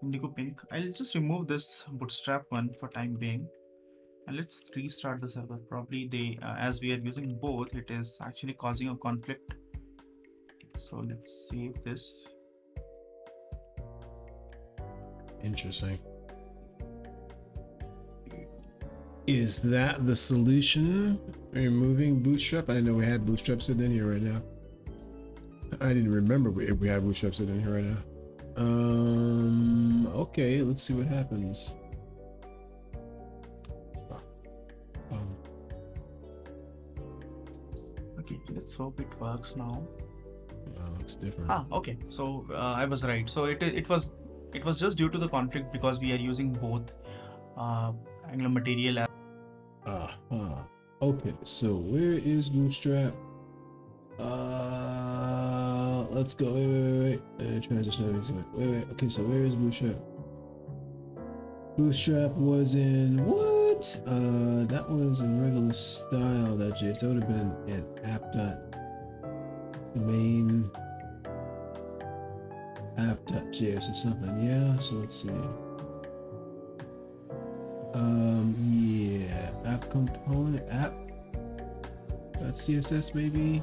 indigo pink. I'll just remove this bootstrap one for time being, and let's restart the server. Probably they, as we are using both, it is actually causing a conflict. So let's save this. Interesting. Is that the solution? Removing bootstrap? I know we had bootstrap sitting in here right now. I didn't remember if we had bootstrap sitting in here right now. Okay, let's see what happens. Okay, let's hope it works now. Looks different. Okay. So I was right. So it was just due to the conflict because we are using both Angular material. Okay, so where is bootstrap? Let's go. Wait. Transition. Wait. Okay, so where is bootstrap? Bootstrap was in what? That was in regular style.js. That would have been an app.main app.js or something. Yeah. So let's see. Yeah, app component app.css maybe.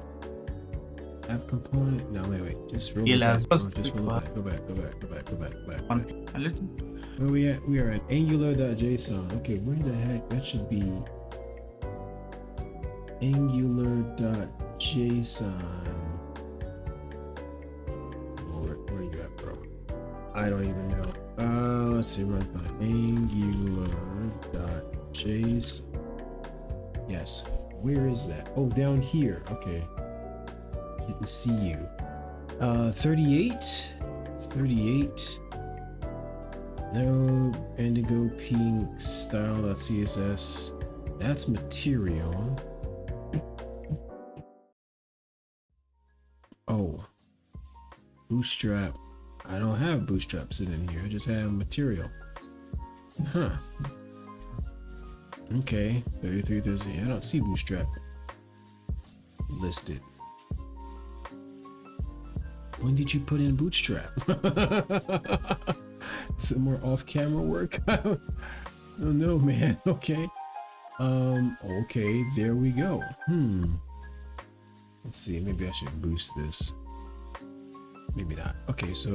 App component. No, wait. Just roll it back. Just roll it back. Go back. And let's. Where we at? We are at angular.json. Okay, where the heck? That should be angular.json. Where you at, bro? I don't even know. Let's see, run by angular.json. Yes. Where is that? Oh, down here. Okay. Didn't see you. 38. 38. No, indigo pink style.css. That's material. Oh. Bootstrap. I don't have bootstrap sitting in here. I just have material. Huh. Okay. 33, 30. I don't see bootstrap listed. When did you put in bootstrap? Some more off-camera work? I don't know, man. Okay. Okay, there we go. Let's see, maybe I should boost this. Maybe not. Okay, so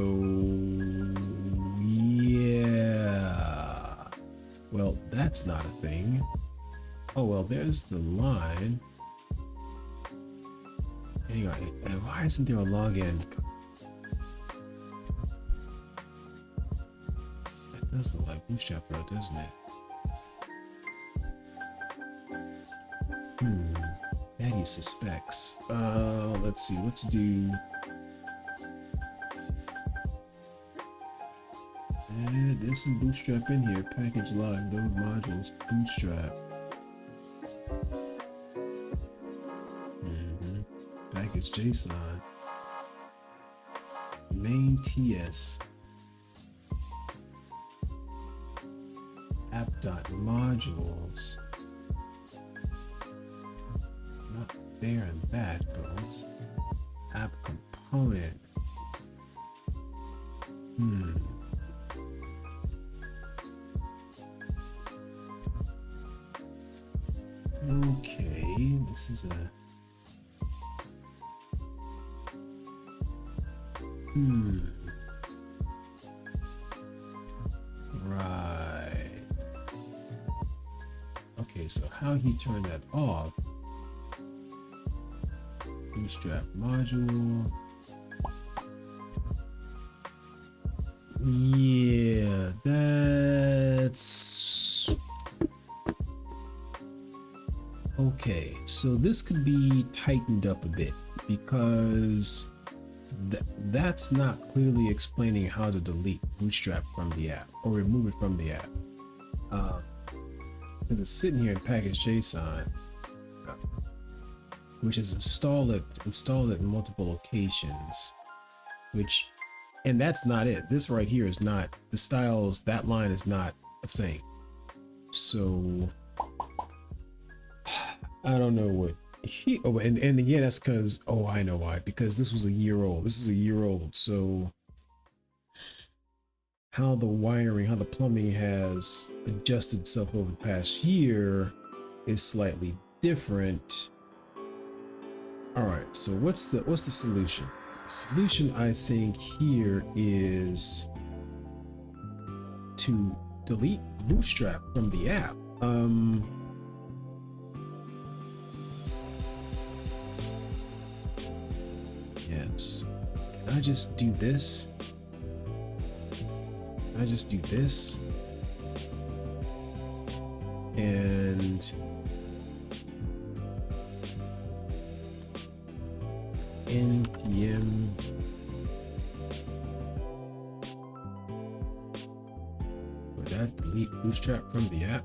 yeah. Well, that's not a thing. Oh well, there's the line. hang on. And why isn't there a login? That does look like Bootstrap though, doesn't it? Maggie suspects. Let's see. Let's do. There's some Bootstrap in here. Package log, load modules, Bootstrap. Package JSON. Main TS. App.modules. It's not there in that, but it's app component. Okay, this is a right. Okay, so how he turned that off? Bootstrap module. Yeah, that's okay. So this could be tightened up a bit because that's not clearly explaining how to delete Bootstrap from the app or remove it from the app. Because it's sitting here in package JSON, which is installed it in multiple locations, and that's not it. This right here is not the styles. That line is not a thing. So I don't know what he. Oh, and again, that's because I know why. Because this was a year old. This is a year old. So how the wiring, how the plumbing has adjusted itself over the past year is slightly different. All right. So what's the solution? The solution, I think, here is to delete Bootstrap from the app. Yes. Can I just do this? Can I just do this? And npm would that delete Bootstrap from the app?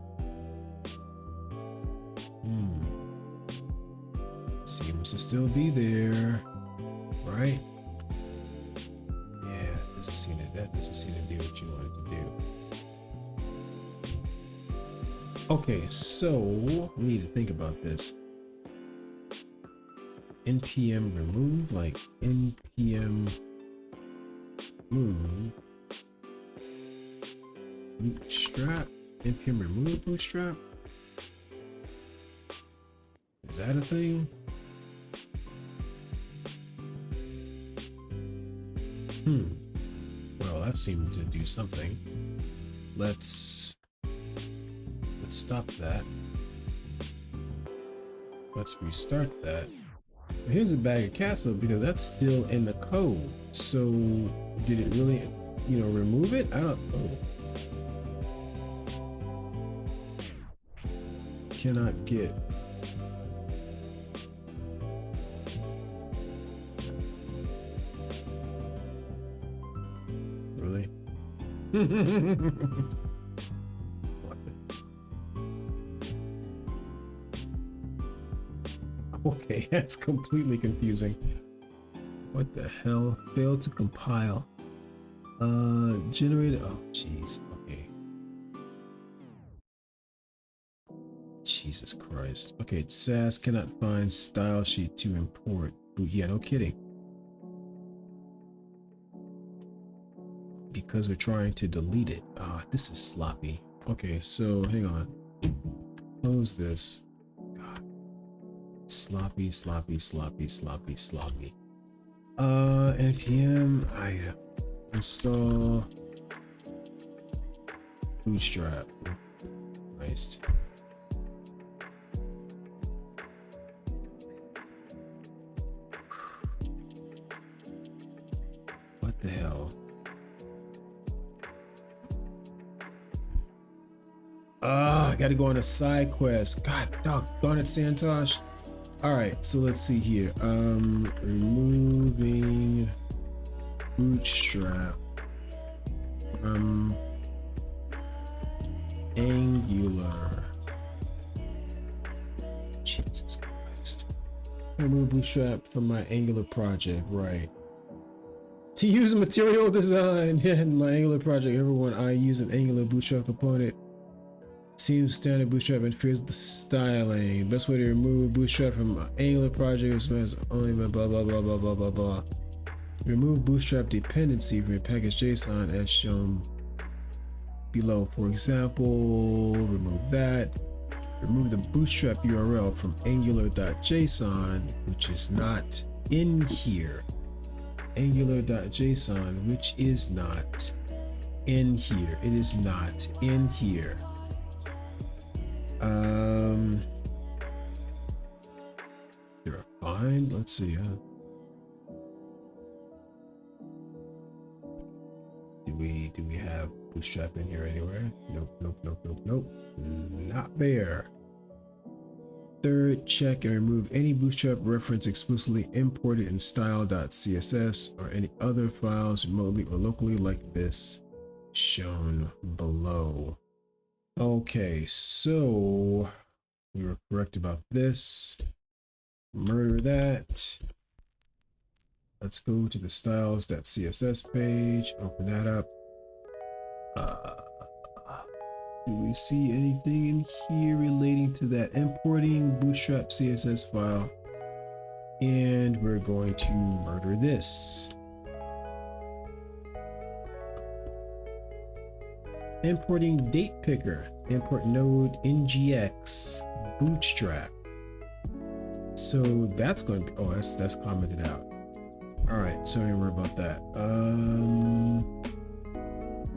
Seems to still be there, right? Yeah, that doesn't seem to do what you wanted to do. Okay, so we need to think about this. npm remove, like npm remove Bootstrap, npm remove Bootstrap. Is that a thing? Well, that seemed to do something. Let's stop that. Let's restart that. Here's a bag of castle because that's still in the code. So did it really, remove it? I don't know. Cannot get. Really? Okay, that's completely confusing. What the hell? Failed to compile. Generated. Oh, jeez. Okay. Jesus Christ. Okay, SAS cannot find style sheet to import. Ooh, yeah, no kidding. Because we're trying to delete it. Ah, this is sloppy. Okay, so hang on. Close this. God. Sloppy. npm install Bootstrap. Nice. I gotta go on a side quest. God doggone it, Santosh. All right, so let's see here. Removing bootstrap from Angular. Jesus Christ. Remove bootstrap from my Angular project, right. To use material design in my Angular project, everyone I use an Angular bootstrap component. Seems standard bootstrap interferes with the styling. Best way to remove bootstrap from Angular project is only blah blah blah blah blah blah blah. Remove bootstrap dependency from your package JSON as shown below. For example, remove that. Remove the bootstrap URL from angular.json, which is not in here. Angular.json, which is not in here. It is not in here. You're fine. Let's see. Do we have bootstrap in here anywhere? Nope. Not there. Third, check and remove any bootstrap reference explicitly imported in style.css or any other files remotely or locally like this shown below. Okay, so we were correct about this. Murder that. Let's go to the styles.css page, open that up. Do we see anything in here relating to that importing bootstrap CSS file? And we're going to murder this. Importing date picker, import node ngx bootstrap. So that's going to be, oh, that's commented out. All right, so don't worry about that.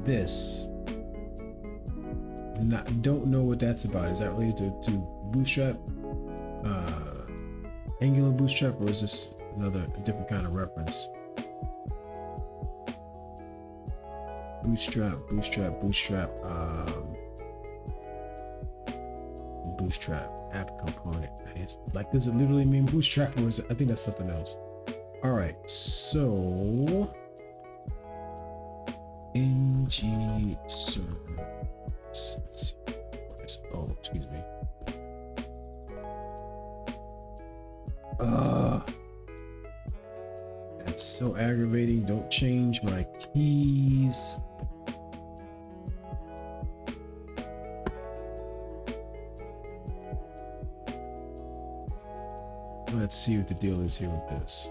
This. Don't know what that's about. Is that related to bootstrap, Angular bootstrap, or is this another different kind of reference? Bootstrap, bootstrap app component. It's like, does it literally mean bootstrap, or is it, I think that's something else. All right, so ng server. Oh, excuse me. That's so aggravating. Don't change my keys. Let's see what the deal is here with this.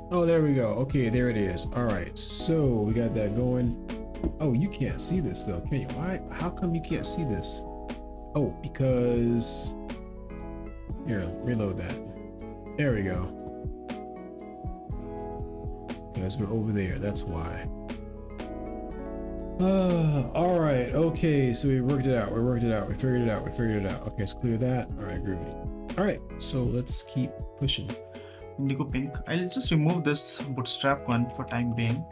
Oh, there we go. Okay, there it is. All right, so we got that going. Oh, you can't see this though, can you? Why? How come you can't see this? Oh, because here, reload that. There we go. Because we're over there. That's why. All right. Okay, so we worked it out. We worked it out. We figured it out. We figured it out. Okay, let's clear that. All right, groovy. All right, so let's keep pushing. Indigo pink. I'll just remove this bootstrap one for time being,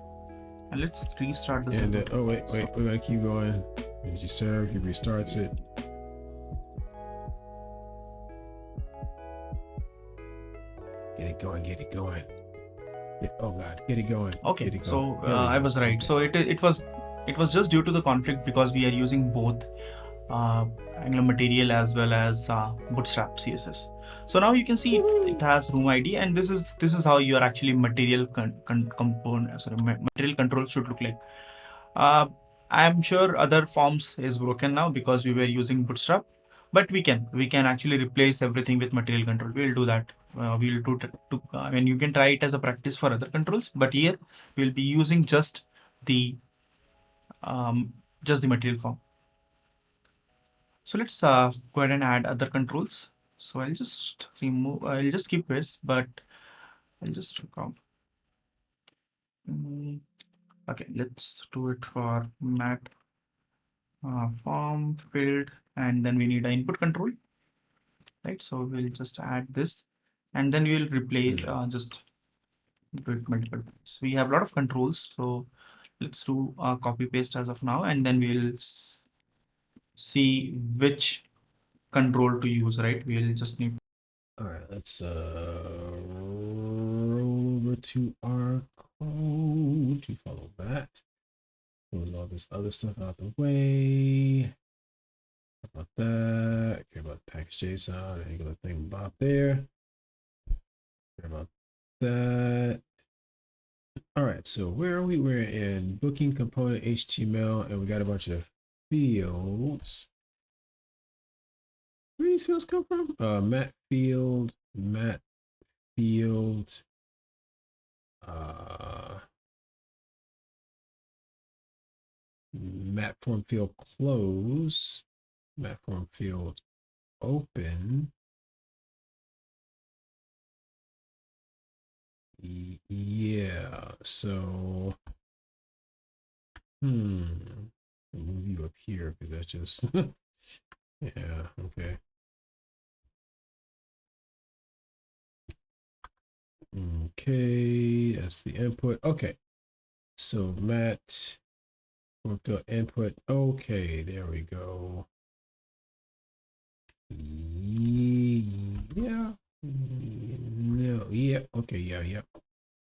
and let's restart this. And oh wait, we gotta keep going. As you serve, he restarts it. Get it going. Get it going. Oh god, get it going. Okay, get it so going. I was right. So it was just due to the conflict because we are using both Angular Material as well as Bootstrap CSS. So now you can see it has room ID, and this is how your actually material material control should look like. I'm sure other forms is broken now because we were using Bootstrap, but we can actually replace everything with material control. We'll do that. We'll do I mean, you can try it as a practice for other controls, but here we'll be using just the material form. So let's go ahead and add other controls. So I'll just keep this, but I'll just come. Okay, let's do it for mat form field, and then we need an input control, right? So we'll just add this, and then we'll replace just do it multiple times. We have a lot of controls, so let's do copy paste as of now, and then we'll see which control to use, right? We'll just need. All right, let's roll over to our code to follow that. Close all this other stuff out the way. How about that? Care about package JSON. Any other thing about there? Care about that. All right, so where are we? We're in booking component HTML, and we got a bunch of fields. Where do these fields come from? Mat field, mat form field close, mat form field open. Yeah, so I'll move you up here because that's just yeah, okay. Okay, that's the input. Okay, so mat form field input. Okay, there we go. Yeah. No, yeah, okay, yeah.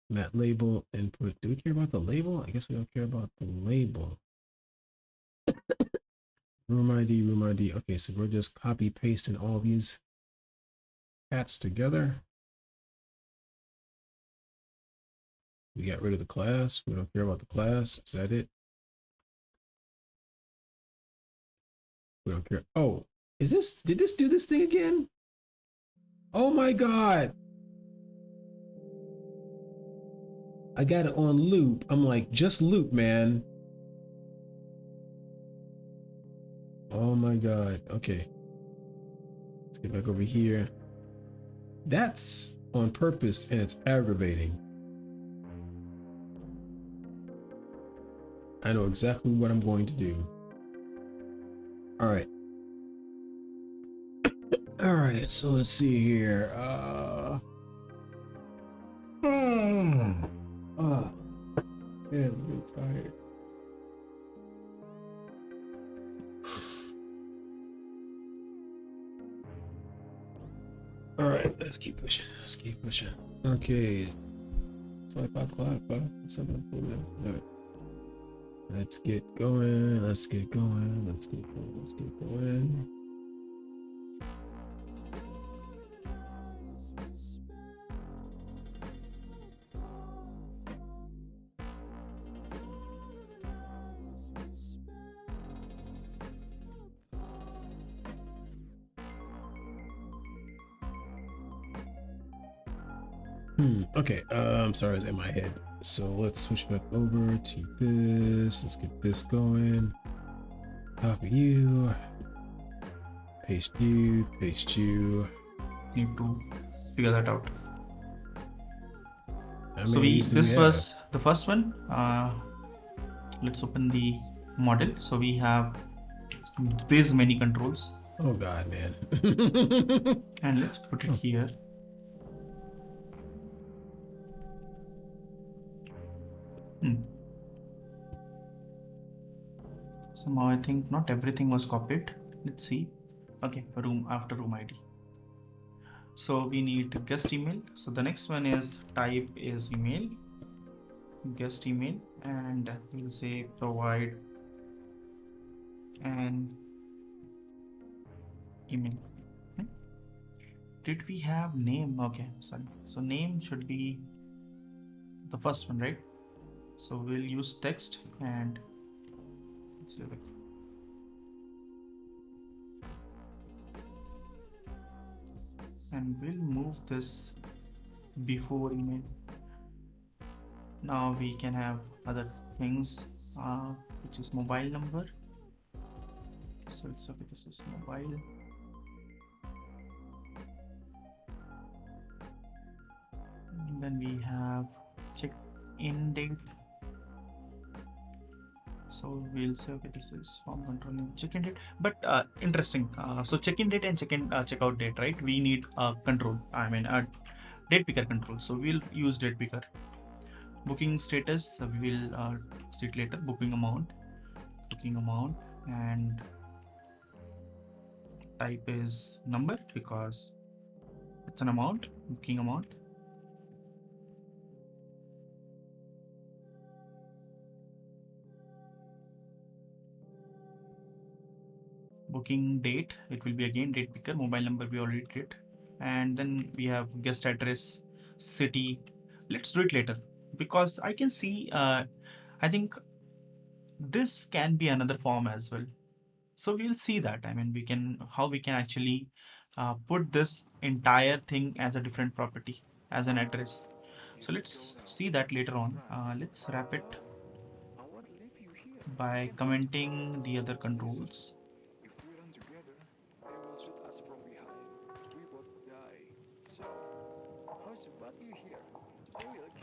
Mat label input. Do we care about the label? I guess we don't care about the label. Room ID. Okay, so we're just copy pasting all these cats together. We got rid of the class. We don't care about the class. Is that it? We don't care. Oh, did this do this thing again? Oh my God. I got it on loop. I'm like, just loop, man. Oh my God. Okay. Let's get back over here. That's on purpose and it's aggravating. I know exactly what I'm going to do. All right. All right, so let's see here. Man, I'm really tired. All right, let's keep pushing. Okay, it's like 5 o'clock, 7. All right, let's get going. Okay, I'm sorry, it's in my head. So let's switch back over to this. Let's get this going. Copy you. Paste you. Need to figure that out. So this was the first one. Let's open the model. So we have this many controls. Oh God, man. And let's put it here. Somehow I think not everything was copied. Let's see. Okay, room ID. So we need guest email. So the next one is type is email, guest email, and we'll say provide an email. Did we have name? Okay, sorry. So name should be the first one, right? So we'll use text and save it. And we'll move this before email. Now we can have other things, which is mobile number. So it's okay, this is mobile. And then we have check in date. So we'll say, okay, this is form control name, check-in date. But interesting. So check-in date and check-in checkout date, right? We need control. I mean, date picker control. So we'll use date picker. Booking status. We will see it later. Booking amount, and type is number because it's an amount. Booking amount. Booking date, it will be again date picker. Mobile number we already did, and then we have guest address, city. Let's do it later because I can see I think this can be another form as well. So we'll see that. I mean, we can how we can actually put this entire thing as a different property, as an address. So let's see that later on. Let's wrap it by commenting the other controls.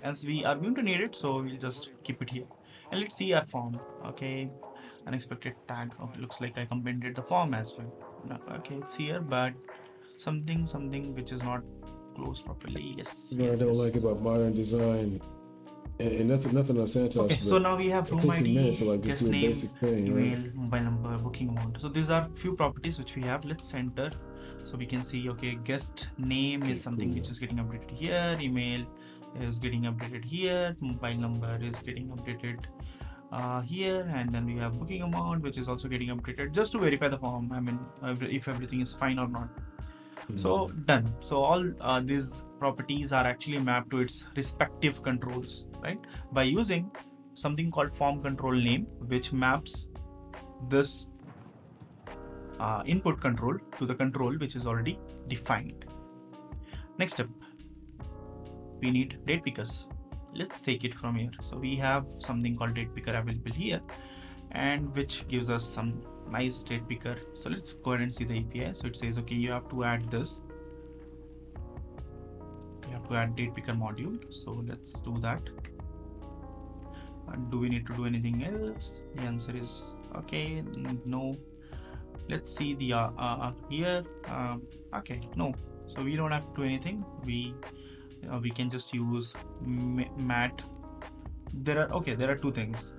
As we are going to need it, so we'll just keep it here. And let's see our form. Okay, unexpected tag. Okay, looks like I commented the form as well. No, okay, it's here, but something which is not closed properly. Yes, You know, here I it don't like is. about modern design, and nothing on Santos, Okay, so but now we have it room takes a minute ID, to like just guest do a name, basic thing, right? email, mobile number, booking amount. So these are few properties which we have. Let's enter. So we can see, okay, guest name is Okay, something cool. which is getting updated here. Email is getting updated here. Mobile number is getting updated here, and then we have booking amount which is also getting updated just to verify the form. I mean, if everything is fine or not. So done. So all these properties are actually mapped to its respective controls, right? By using something called form control name, which maps this input control to the control which is already defined. Next up, we need date pickers. Let's take it from here. So we have something called date picker available here, and which gives us some nice date picker. So let's go ahead and see the API. So it says, okay, you have to add this. You have to add date picker module. So let's do that. Do we need to do anything else? The answer is okay, no. Let's see the here. Okay, no. So we don't have to do anything. We can just use mat. There are two things.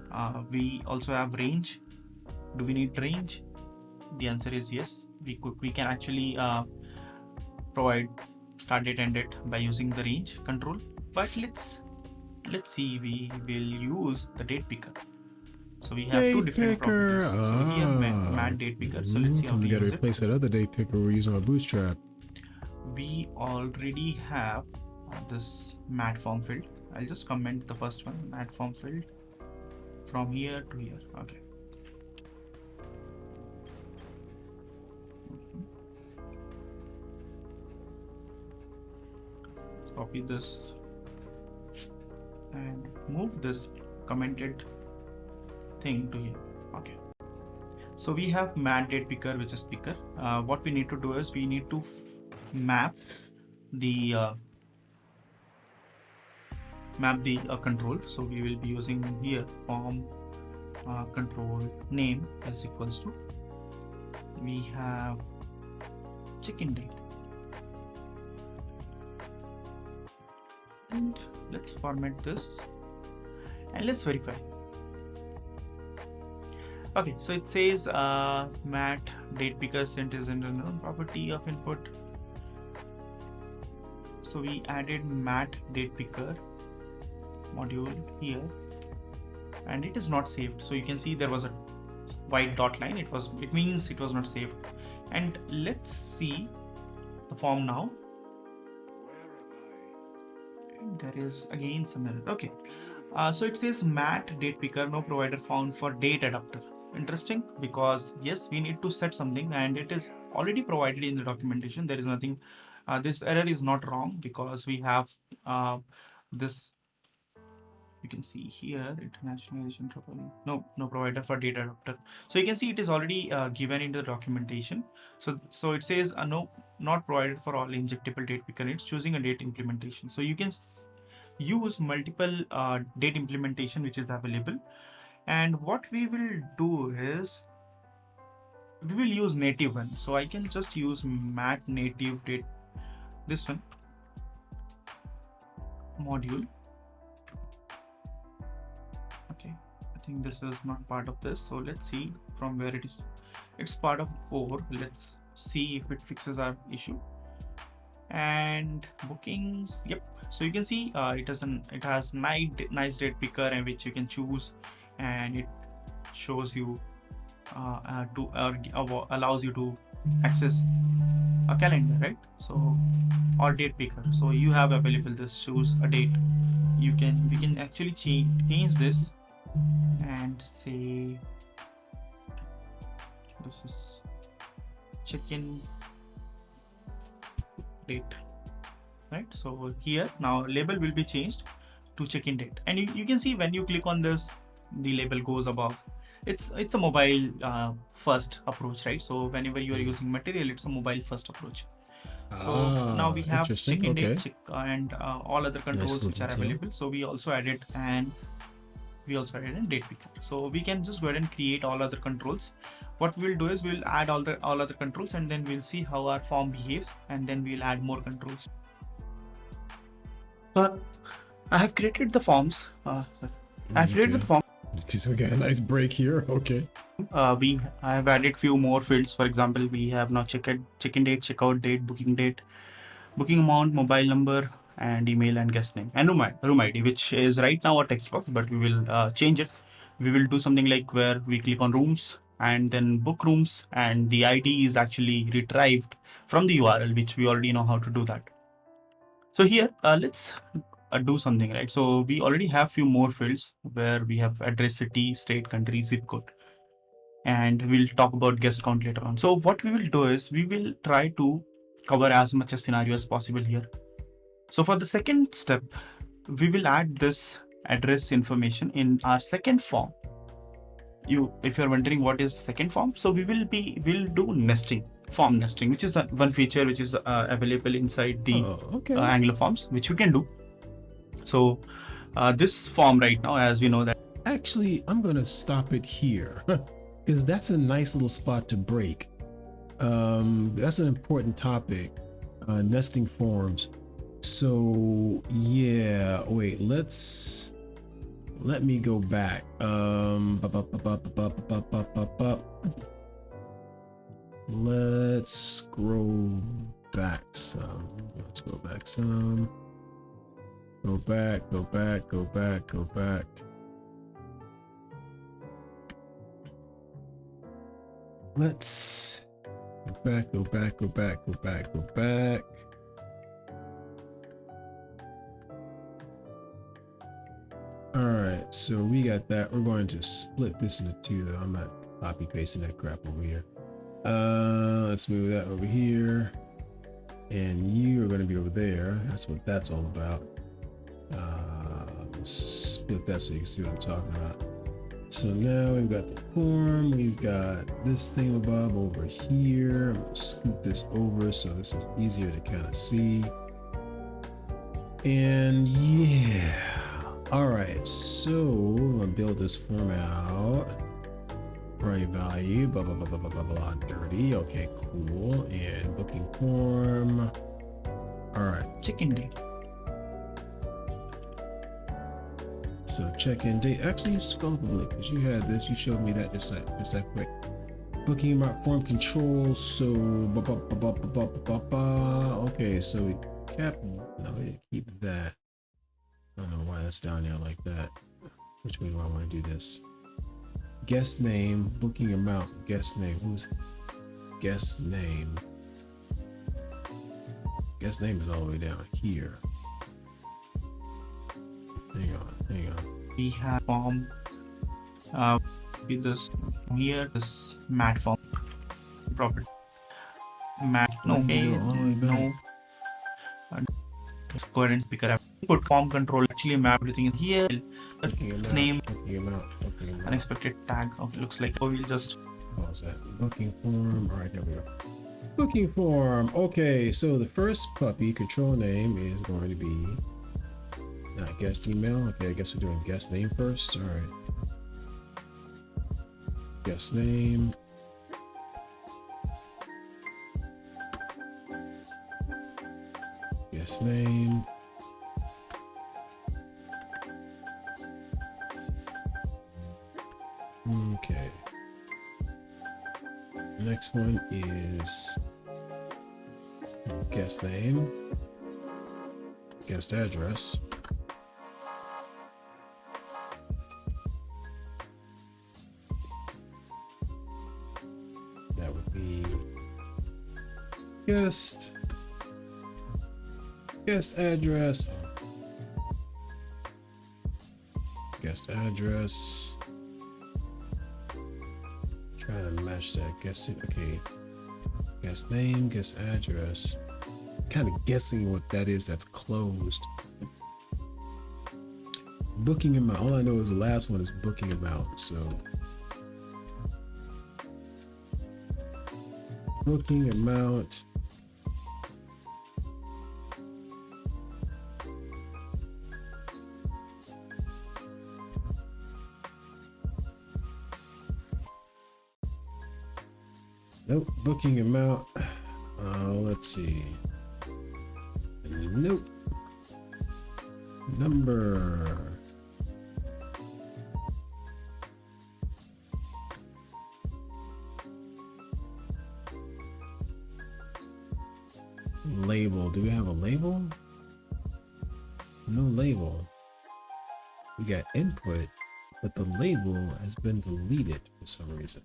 We also have range. Do we need range? The answer is yes. We can actually provide start date end date by using the range control. But let's see. We will use the date picker. So we have two Date different picker. properties. So we have mat date picker. So let's see how Because to we got to use it. replace that other date picker we're using on Bootstrap. We already have this mat form field. I'll just comment the first one, mat form field, from here to here. Okay. Let's copy this and move this commented thing to here. Okay. So we have mat date picker, which is picker. What we need to do is we need to map the control. So we will be using here form control name is equals to, we have check-in date, and let's format this and let's verify. Okay, so it says mat date picker sent is in the known property of input. So we added mat date picker module here, and it is not saved. So you can see there was a white dot line. It means it was not saved. And let's see the form now. And there is again some error. Okay. So it says mat date picker, no provider found for date adapter. Interesting, because yes, we need to set something and it is already provided in the documentation. There is nothing, this error is not wrong because we have this, you can see here, internationalization no provider for data adapter. So you can see it is already given in the documentation. So it says no, not provided for all injectable date picker. It's choosing a date implementation. So you can use multiple date implementation which is available. And what we will do is we will use native one. So I can just use mat native date, this one module. Okay, I think this is not part of this. So let's see from where it is. It's part of core. Let's see if it fixes our issue. And bookings, yep. So you can see it has nice date picker and which you can choose, and it shows you allows you to access a calendar, right? So or date picker. So you have available this choose a date. We can actually change this and say this is check-in date, right? So here now label will be changed to check-in date, and you can see when you click on this, the label goes above. It's a mobile first approach, right? So whenever you are using material, it's a mobile first approach. So now we have check-in date and all other controls which are available. So we also added a date picker. So we can just go ahead and create all other controls. What we'll do is we'll add all other controls, and then we'll see how our form behaves, and then we'll add more controls. So I have created the forms. I've created the form. Okay, so we got a nice break here. Okay. I have added few more fields. For example, we have now check-in date, checkout date, booking amount, mobile number, and email and guest name, and room ID, which is right now a text box, but we will change it. We will do something like where we click on rooms and then book rooms, and the ID is actually retrieved from the URL, which we already know how to do that. So here, let's do something, right? So we already have few more fields where we have address, city, state, country, zip code, and we'll talk about guest count later on. So what we will do is we will try to cover as much a scenario as possible here. So for the second step, we will add this address information in our second form. If you're wondering what is second form, so we'll do form nesting, which is one feature which is available inside the Angular forms, which you can do. So this form right now, as we know that. Actually, I'm gonna stop it here because that's a nice little spot to break. That's an important topic, nesting forms. So yeah, wait, let me go back. Let's scroll back some. Let's go back some. Go back. Let's go back. All right, so we got that. We're going to split this into two, though. I'm not copy pasting that crap over here. Let's move that over here, and you are going to be over there. That's what that's all about. Split that so you can see what I'm talking about. So now we've got the form, we've got this thing above over here. I'm gonna scoot this over so this is easier to kind of see. And yeah, all right, so I'm gonna build this form out. Right value, blah, blah, blah, blah, blah, blah, dirty. Okay, cool. And booking form. All right. Check-in date. So check-in date. Actually, scroll up because you had this. You showed me that just that quick. Booking amount form control. So okay. So we kept. No, we didn't keep that. I don't know why that's down there like that. Which way do I want to do this? Guest name. Booking amount. Guest name. Who's guest name? Guest name is all the way down here. Hang on. We have form with this here, this mat form property. Mat, no, okay, no. Let's go ahead and pick it up. Put form control, actually map everything in here. Name, unexpected tag. Okay, looks like we'll just. What was that? Booking form. All right, there we go. Booking form. Okay, so the first puppy control name is going to be Not guest email. Okay, I guess we're doing guest name first. All right. Guest name. Guest name. Okay. Next one is guest name, guest address. That would be guest address, guest address. Try to match that guest. Okay, guest name, guest address. Kind of guessing what that is. That's closed. Booking amount. All I know is the last one is booking amount. So booking amount. Nope. Booking amount. Let's see. Nope. Number. Label. Do we have a label? No label. We got input, but the label has been deleted for some reason.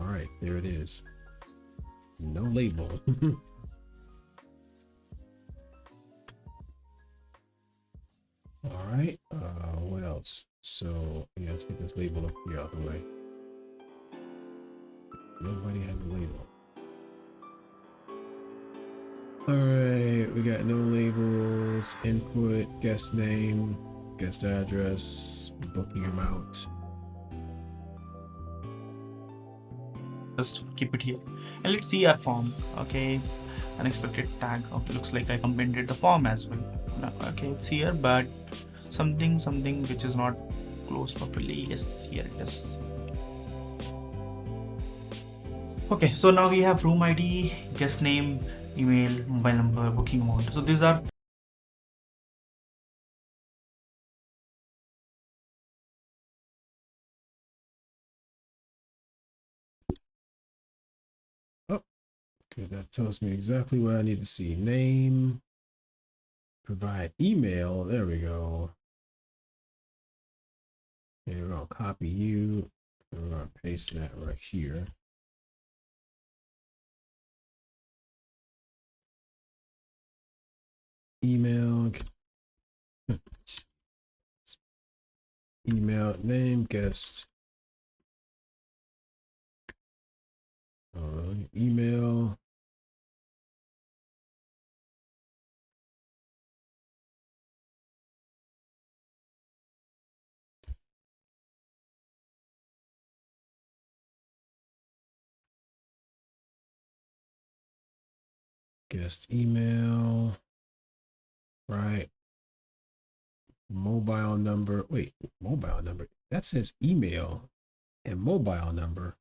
All right, there it is. No label. All right, what else? So yeah, let's get this label up here out of the way. Nobody has a label. All right, we got no labels, input, guest name, guest address, booking amount. Just keep it here, and let's see our form. Okay, unexpected tag. Okay, looks like I commented the form as well. Okay, it's here, but something which is not closed properly. Yes, here it is. Okay, so now we have room ID, guest name, email, mobile number, booking amount. So these are Oh, okay, that tells me exactly what I need to see. Name, provide email. There we go. Okay, we're gonna copy you. And we're gonna paste that right here. Email, email name, guest. Email. Guest email. Right. Mobile number. Wait, mobile number. That says email and mobile number.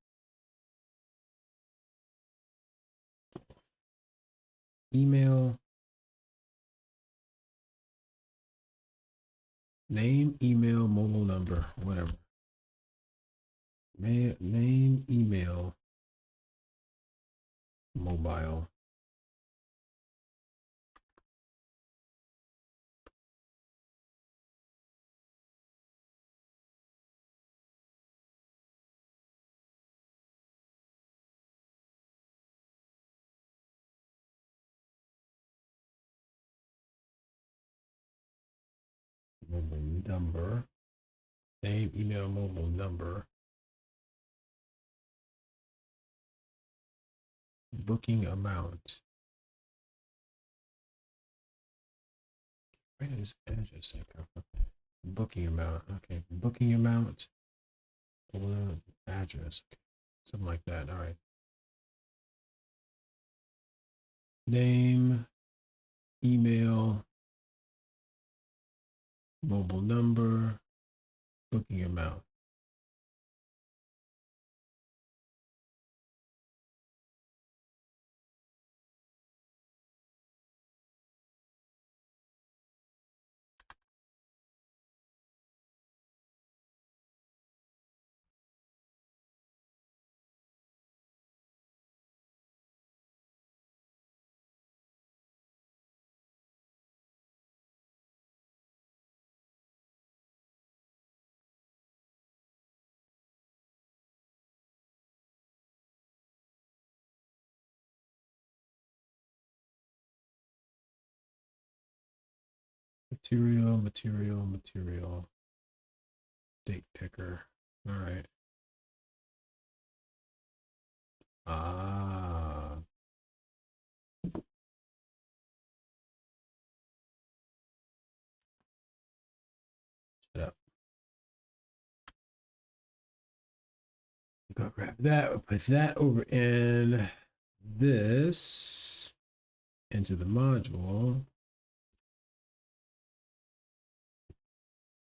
Email. Name, email, mobile number, whatever. Name, email, mobile. Mobile number. Name, email, mobile number. Booking amount. Where does address come from? Booking amount. Okay. Booking amount. Address. Okay. Something like that. All right. Name. email, mobile number, booking amount. Material, date picker. All right. Ah, shut up. Go grab that. Put that over in this into the module.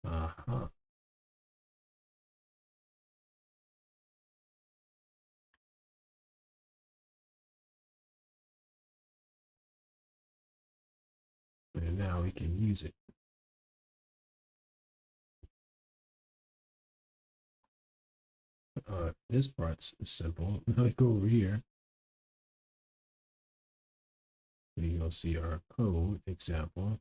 Uh-huh. And now we can use it. This part's simple. Now we go over here. You go see our code example.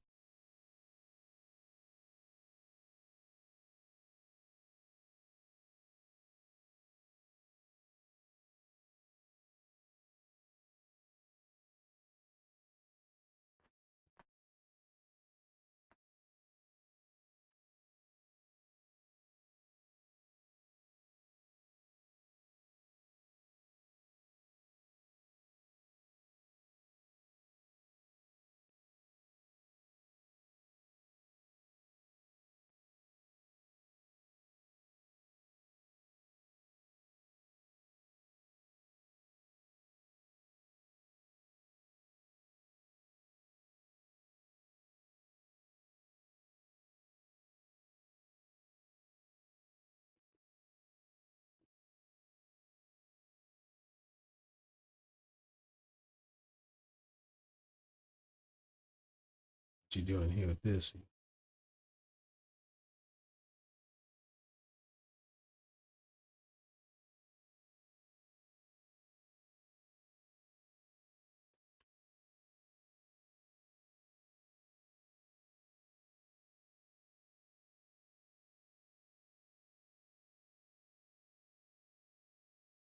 What you doing here with this?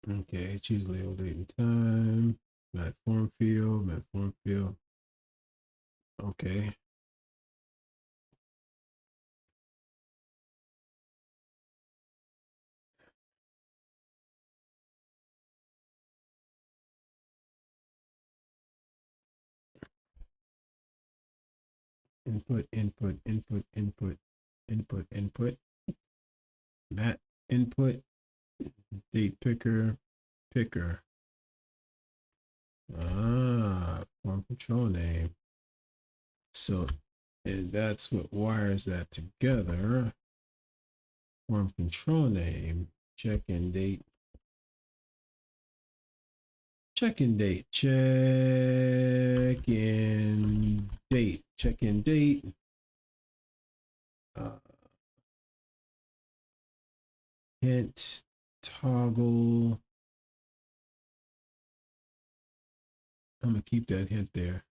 Okay, choose label date and time. Mat form field, mat form field. Okay. Input, input, input, input, input, input. Mat input, date picker, picker. Ah, form control name. So, and that's what wires that together. Form control name, check-in date, check-in date, check-in date, check-in date. Uh, hint, toggle. I'm gonna keep that hint there.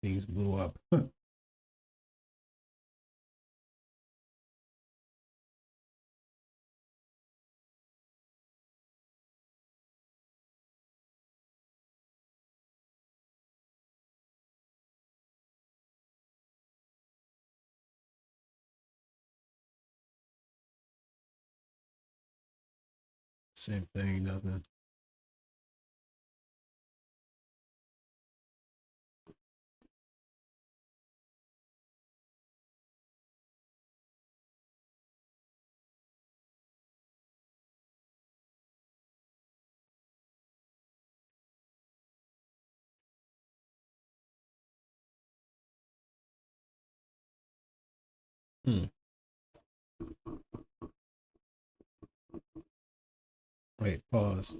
Things blew up. Same thing, nothing. Hmm. Wait, pause.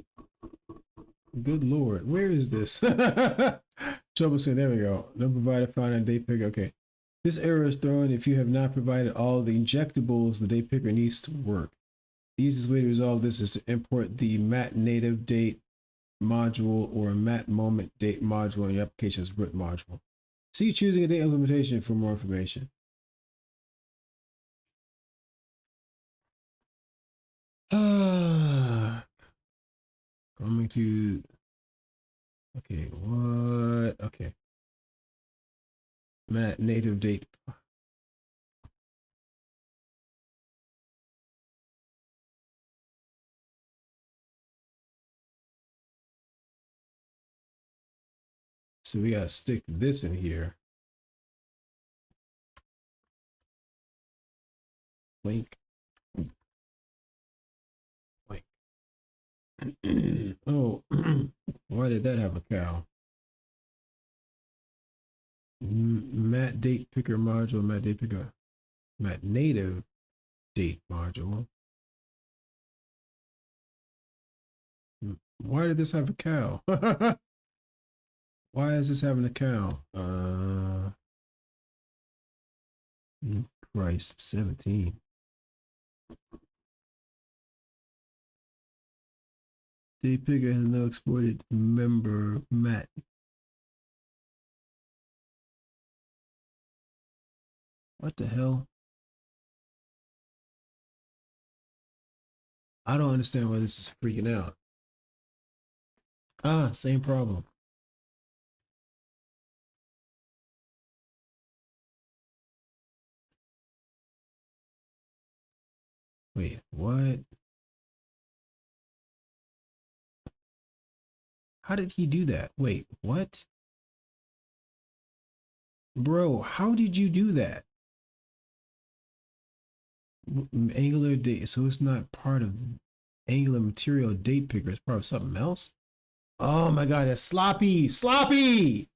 Good Lord, where is this? Troubleshooting, there we go. No provided found on date picker. Okay. This error is thrown if you have not provided all the injectables the date picker needs to work. The easiest way to resolve this is to import the mat native date module or mat moment date module in your application's root module. See choosing a date implementation for more information. Coming to, okay, what? Okay. Mat native date. So we gotta stick this in here. Link. Link. Oh, why did that have a cow? Mat date picker module, mat date picker, mat native date module. Why did this have a cow? Why is this having a cow? Christ, 17. Date picker has no exported member mat. What the hell? I don't understand why this is freaking out. Ah, same problem. Wait, what? How did he do that? Wait, what? Bro, how did you do that? Angular date, so it's not part of Angular material date picker, it's part of something else? Oh my god, that's sloppy! Sloppy!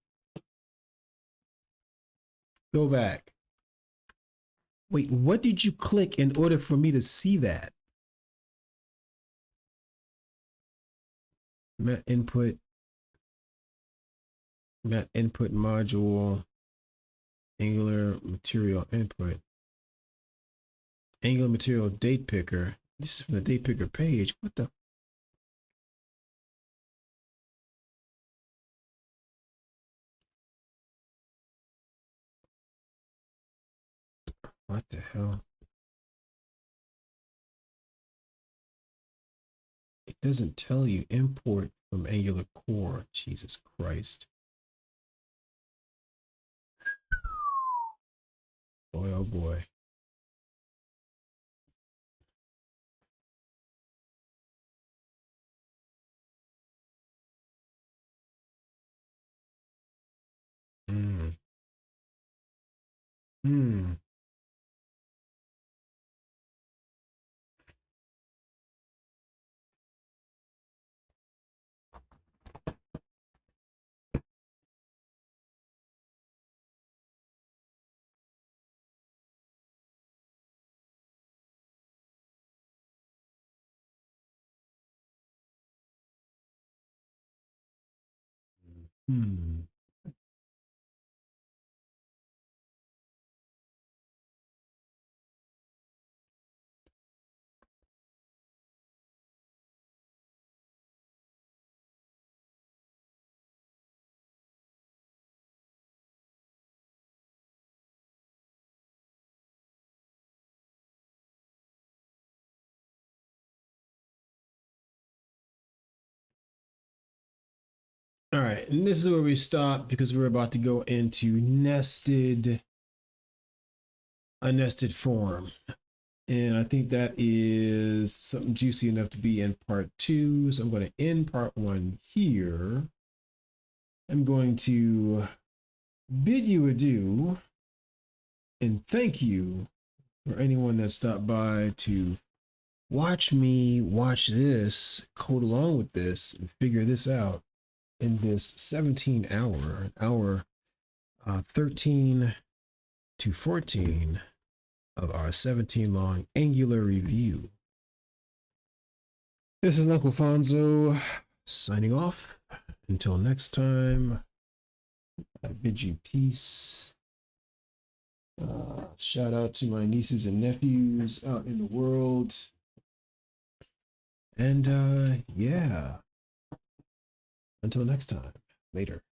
Go back. Wait, what did you click in order for me to see that? Mat input module, Angular material input, Angular material date picker. This is from the date picker page. What the? What the hell? It doesn't tell you import from Angular core. Jesus Christ. Boy, oh boy. Hmm. Hmm. Hmm. All right, and this is where we stop because we're about to go into a nested form. And I think that is something juicy enough to be in part 2. So I'm going to end part 1 here. I'm going to bid you adieu and thank you for anyone that stopped by to watch me watch this, code along with this, and figure this out in this 17 hour, 13 to 14 of our 17 long Angular review. This is Uncle Fonzo signing off. Until next time, I bid you peace. Shout out to my nieces and nephews out in the world. And yeah, until next time, later.